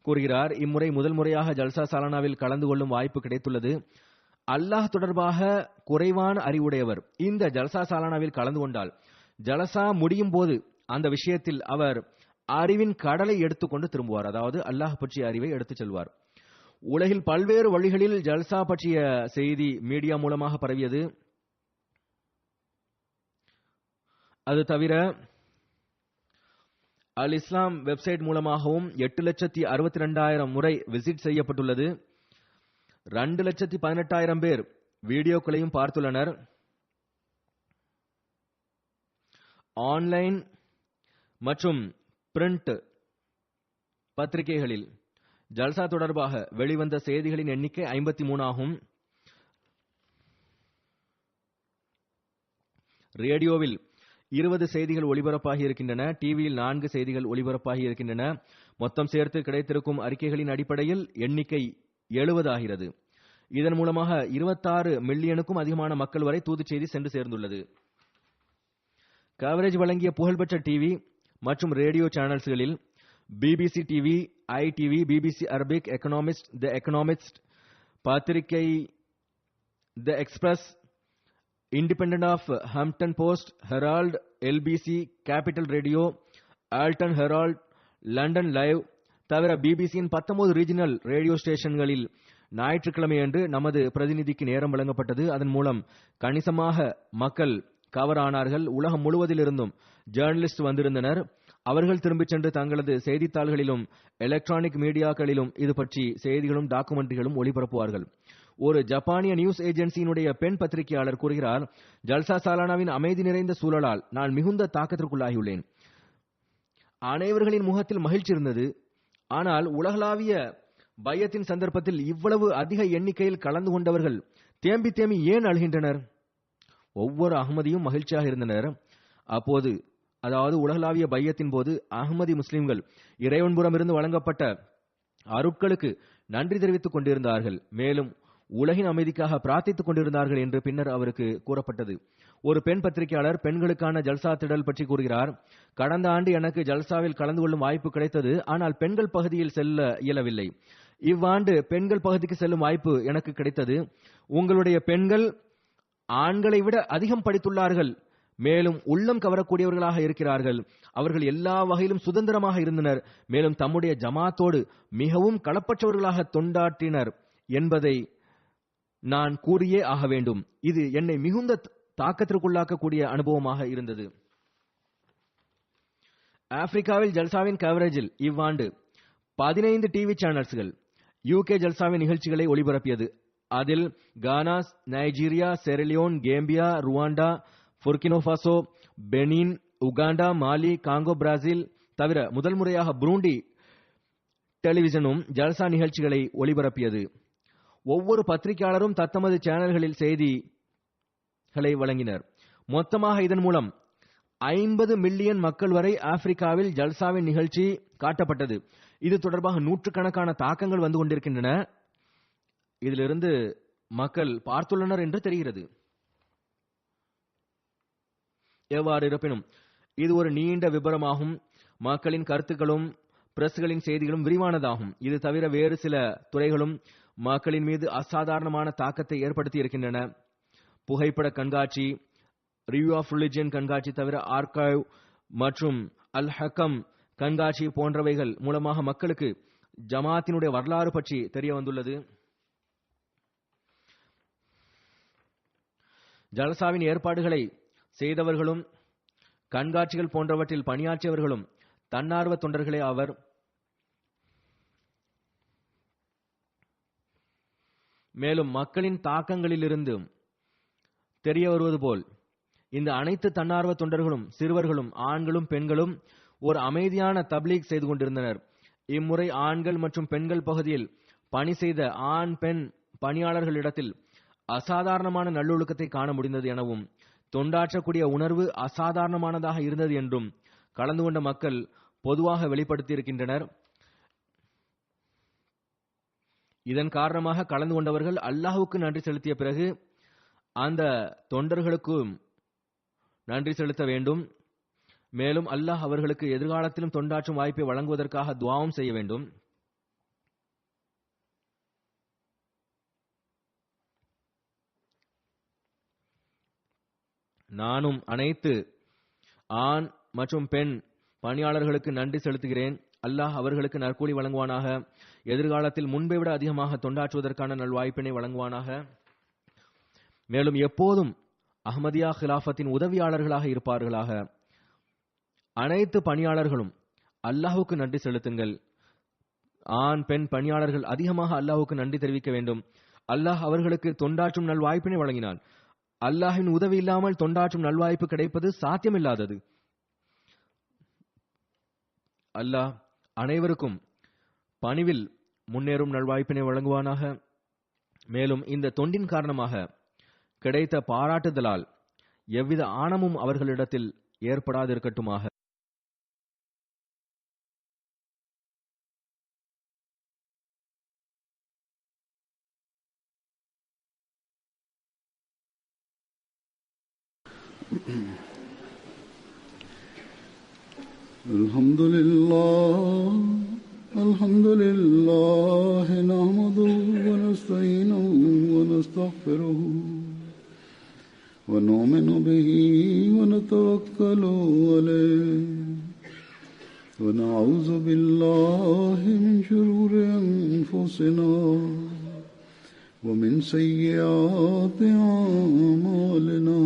கூறுகிறார், இம்முறை முதல் முறையாக ஜல்சா சாலனாவில் கலந்து கொள்ளும் வாய்ப்பு கிடைத்துள்ளது. அல்லாஹ் தொடர்பாக குறைவான அறிவுடையவர் இந்த ஜல்சா சாலனாவில் கலந்து கொண்டால் ஜலசா முடியும் போது அந்த விஷயத்தில் அவர் அறிவின் கடலை எடுத்துக்கொண்டு திரும்புவார். அதாவது அல்லாஹ் பற்றிய அறிவை எடுத்துச் செல்வார். உலகில் பல்வேறு வழிகளில் ஜல்சா பற்றிய செய்தி மீடியா மூலமாக பரவியது. அது தவிர அல் இஸ்லாம் வெப்சைட் மூலமாகவும் 8,62,000 முறை விசிட் செய்யப்பட்டுள்ளது. 2,18,000 பேர் வீடியோக்களையும் பார்த்துள்ளனர். ஆன்லைன் மற்றும் பிரிண்ட் பத்திரிகைகளில் ஜல்சா தொடர்பாக வெளிவந்த செய்திகளின் எண்ணிக்கை 53 ஆகும். ரேடியோவில் 20 செய்திகள் ஒளிபரப்பாகி இருக்கின்றன. டிவியில் 4 செய்திகள் ஒளிபரப்பாகி இருக்கின்றன. மொத்தம் சேர்த்து கிடைத்திருக்கும் அறிக்கைகளின் அடிப்படையில் எண்ணிக்கை 70 ஆகிறது. இதன் மூலமாக 26 மில்லியனுக்கும் அதிகமான மக்கள் வரை தூது செய்தி சென்று சேர்ந்துள்ளது. கவரேஜ் வழங்கிய புகழ்பெற்ற டிவி மற்றும் ரேடியோ சேனல்ஸ்களில் BBC TV, ITV, BBC Arabic, Economist, the Economist, பத்திரிகை the Express, Independent of Hampton Post, Herald, LBC, Capital Radio, Alton Herald, London Live தவிர பிபிசியின் 19 ரீஜனல் ரேடியோ ஸ்டேஷன்களில் ஞாயிற்றுக்கிழமையன்று நமது பிரதிநிதிக்கு நேரம் வழங்கப்பட்டது. அதன் மூலம் கணிசமாக மக்கள் கவர் ஆனார்கள். உலகம் முழுவதிலிருந்தும் ஜேர்னலிஸ்ட் வந்திருந்தனர். அவர்கள் திரும்பிச் சென்று தங்களது செய்தித்தாள்களிலும் எலக்ட்ரானிக் மீடியாக்களிலும் இது பற்றி செய்திகளும் டாக்குமெண்ட்ரிகளும் ஒளிபரப்புவார்கள். ஒரு ஜப்பானிய நியூஸ் ஏஜென்சியினுடைய பெண் பத்திரிகையாளர் கூறுகிறார், ஜல்சா சாலானாவின் அமைதி நிறைந்த சூழலால் நான் மிகுந்த தாக்கத்திற்குள்ளாகியுள்ளேன். அனைவர்களின் முகத்தில் மகிழ்ச்சி இருந்தது. ஆனால் உலகளாவிய பையத்தின் சந்தர்ப்பத்தில் இவ்வளவு அதிக எண்ணிக்கையில் கலந்து கொண்டவர்கள் தேம்பி தேம்பி ஏன் அழுகின்றனர்? ஒவ்வொரு அகமதியும் மகிழ்ச்சியாக இருந்தனர். அப்போது அதாவது உலகளாவிய பையத்தின் போது அகமதி முஸ்லிம்கள் இறைவன்புறமிருந்து வழங்கப்பட்ட அருட்களுக்கு நன்றி தெரிவித்துக் கொண்டிருந்தார்கள். மேலும் உலகின் அமைதிக்காக பிரார்த்தித்துக் கொண்டிருந்தார்கள் என்று பின்னர் அவருக்கு கூறப்பட்டது. ஒரு பெண் பத்திரிகையாளர் பெண்களுக்கான ஜல்சா திடல் பற்றி கூறுகிறார். கடந்த ஆண்டு எனக்கு ஜல்சாவில் கலந்து கொள்ளும் வாய்ப்பு கிடைத்தது. ஆனால் பெண்கள் பகுதியில் செல்ல இயலவில்லை. இவ்வாண்டு பெண்கள் பகுதிக்கு செல்லும் வாய்ப்பு எனக்கு கிடைத்தது. உங்களுடைய பெண்கள் ஆண்களை விட அதிகம் படித்துள்ளார்கள், மேலும் உள்ளம் கவரக்கூடியவர்களாக இருக்கிறார்கள். அவர்கள் எல்லா வகையிலும் சுதந்திரமாக இருந்தனர், மேலும் தம்முடைய ஜமாத்தோடு மிகவும் களப்பற்றவர்களாக தொண்டாற்றினர் என்பதை நான் கூறியே ஆக வேண்டும். இது என்னை மிகுந்த தாக்கத்திற்குள்ளாக்கக்கூடிய அனுபவமாக இருந்தது. ஆப்பிரிக்காவில் ஜல்சாவின் கவரேஜில் இவ்வாண்டு 15 டிவி சேனல்ஸ்கள் யூகே ஜல்சாவின் நிகழ்ச்சிகளை ஒளிபரப்பியது. அதில் Ghana, Nigeria, Sierra Leone, Gambia, Rwanda, Burkina Faso, Benin, Uganda, Mali, Congo, Brazil தவிர முதல் முறையாக புரூண்டி டெலிவிஷனும் ஜல்சா நிகழ்ச்சிகளை ஒளிபரப்பியது. ஒவ்வொரு பத்திரிகையாளரும் தத்தமது சேனல்களில் செய்திகளை வழங்கினர். மொத்தமாக இதன் மூலம் 50 மில்லியன் மக்கள் வரை ஆப்பிரிக்காவில் ஜல்சாவின் நிகழ்ச்சி காட்டப்பட்டது. இது தொடர்பாக நூற்றுக்கணக்கான தாக்கங்கள் வந்து கொண்டிருக்கின்றன. இதிலிருந்து மக்கள் பார்த்துள்ளனர் என்று தெரிகிறது. எவ்வாறு இருப்பினும் இது ஒரு நீண்ட விபரமாகும். மக்களின் கருத்துக்களும் பிரஸ்களின் செய்திகளும் விரிவானதாகும். இது தவிர வேறு சில துறைகளும் மக்களின் மீது அசாதாரணமான தாக்கத்தை ஏற்படுத்தி இருக்கின்றன. புகைப்பட கண்காட்சி, ரிவ்யூ ஆஃப் ரிலிஜியன் கண்காட்சி தவிர ஆர்கைவ் மற்றும் அல் ஹக்கம் கண்காட்சி போன்றவைகள் மூலமாக மக்களுக்கு ஜமாத்தினுடைய வரலாறு பற்றி தெரிய வந்துள்ளது. ஜல்சாவின் ஏற்பாடுகளை செய்தவர்களும் கண்காட்சிகள் போன்றவற்றில் பணியாற்றியவர்களும் தன்னார்வ தொண்டர்களே ஆவர். மேலும் மக்களின் தாக்கங்களிலிருந்து தெரிய வருவது போல் இந்த அனைத்து தன்னார்வ தொண்டர்களும் சிறுவர்களும் ஆண்களும் பெண்களும் ஒரு அமைதியான தப்லீக் செய்து கொண்டிருந்தனர். இம்முறை ஆண்கள் மற்றும் பெண்கள் பகுதியில் பணி செய்த ஆண் பெண் பணியாளர்களிடத்தில் அசாதாரணமான நல்லொழுக்கத்தை காண முடிந்தது எனவும் தொண்டாற்றக்கூடிய உணர்வு அசாதாரணமானதாக இருந்தது என்றும் கலந்து கொண்ட மக்கள் பொதுவாக வெளிப்படுத்தியிருக்கின்றனர். இதன் காரணமாக கலந்து கொண்டவர்கள் அல்லாஹ்வுக்கு நன்றி செலுத்திய பிறகு அந்த தொண்டர்களுக்கும் நன்றி செலுத்த வேண்டும். மேலும் அல்லாஹ் அவர்களுக்கு எதிர்காலத்திலும் தொண்டாற்றும் வாய்ப்பை வழங்குவதற்காக துஆவும் செய்ய வேண்டும். நானும் அனைத்து ஆண் மற்றும் பெண் பணியாளர்களுக்கு நன்றி செலுத்துகிறேன். அல்லாஹ் அவர்களுக்கு நற்கூலி வழங்குவானாக. எதிர்காலத்தில் முன்பை விட அதிகமாக தொண்டாற்றுவதற்கான நல்வாய்ப்பினை வழங்குவானாக. மேலும் எப்போதும் அஹ்மதியா ஹிலாஃபத்தின் உதவியாளர்களாக இருப்பார்களாக. அனைத்து பணியாளர்களும் அல்லாஹ்வுக்கு நன்றி செலுத்துங்கள். ஆண் பெண் பணியாளர்கள் அதிகமாக அல்லாஹ்வுக்கு நன்றி தெரிவிக்க வேண்டும். அல்லாஹ் அவர்களுக்கு தொண்டாற்றும் நல்வாய்ப்பினை வழங்கினான். அல்லாஹ்வின் உதவி இல்லாமல் தொண்டாற்றும் நல்வாய்ப்பு கிடைப்பது சாத்தியமில்லாதது. அல்லாஹ் அனைவருக்கும் பணிவில் முன்னேறும் நல்வாய்ப்பினை வழங்குவானாக. மேலும் இந்த தொண்டின் காரணமாக கிடைத்த பாராட்டுதலால் எவ்வித ஆணமும் அவர்களிடத்தில் ஏற்படாதிருக்கட்டுமாக. Alhamdulillah nahmaduhu wa nasta'inuhu wa nastaghfiruhu wa nu'minu bihi wa natawakkalu alayhi wa na'udzu billahi min shururi anfusina wa min sayyiati a'malina.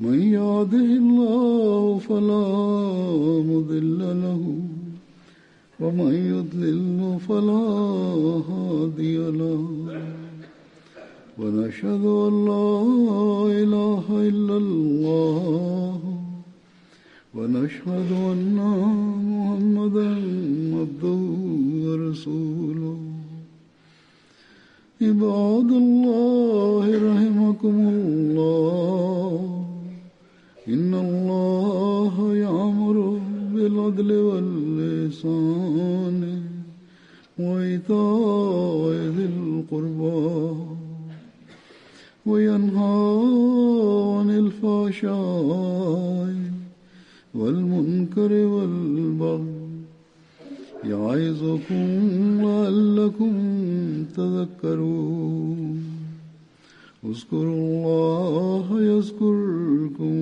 من يهده الله فلا مضل له ومن يضلل فلا هادي له ونشهد أن لا إله إلا الله ونشهد أن محمدا عبده ورسوله. عباد الله رحمكم الله إن الله يأمر بالعدل والإحسان وإيتاء ذي القربى وينهى عن الفحشاء والمنكر والبغي يعظكم لعلكم تذكرون اذكروا الله يذكركم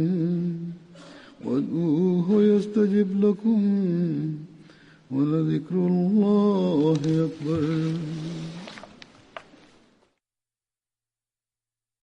وادعوه يستجب لكم ولذكر الله أكبر.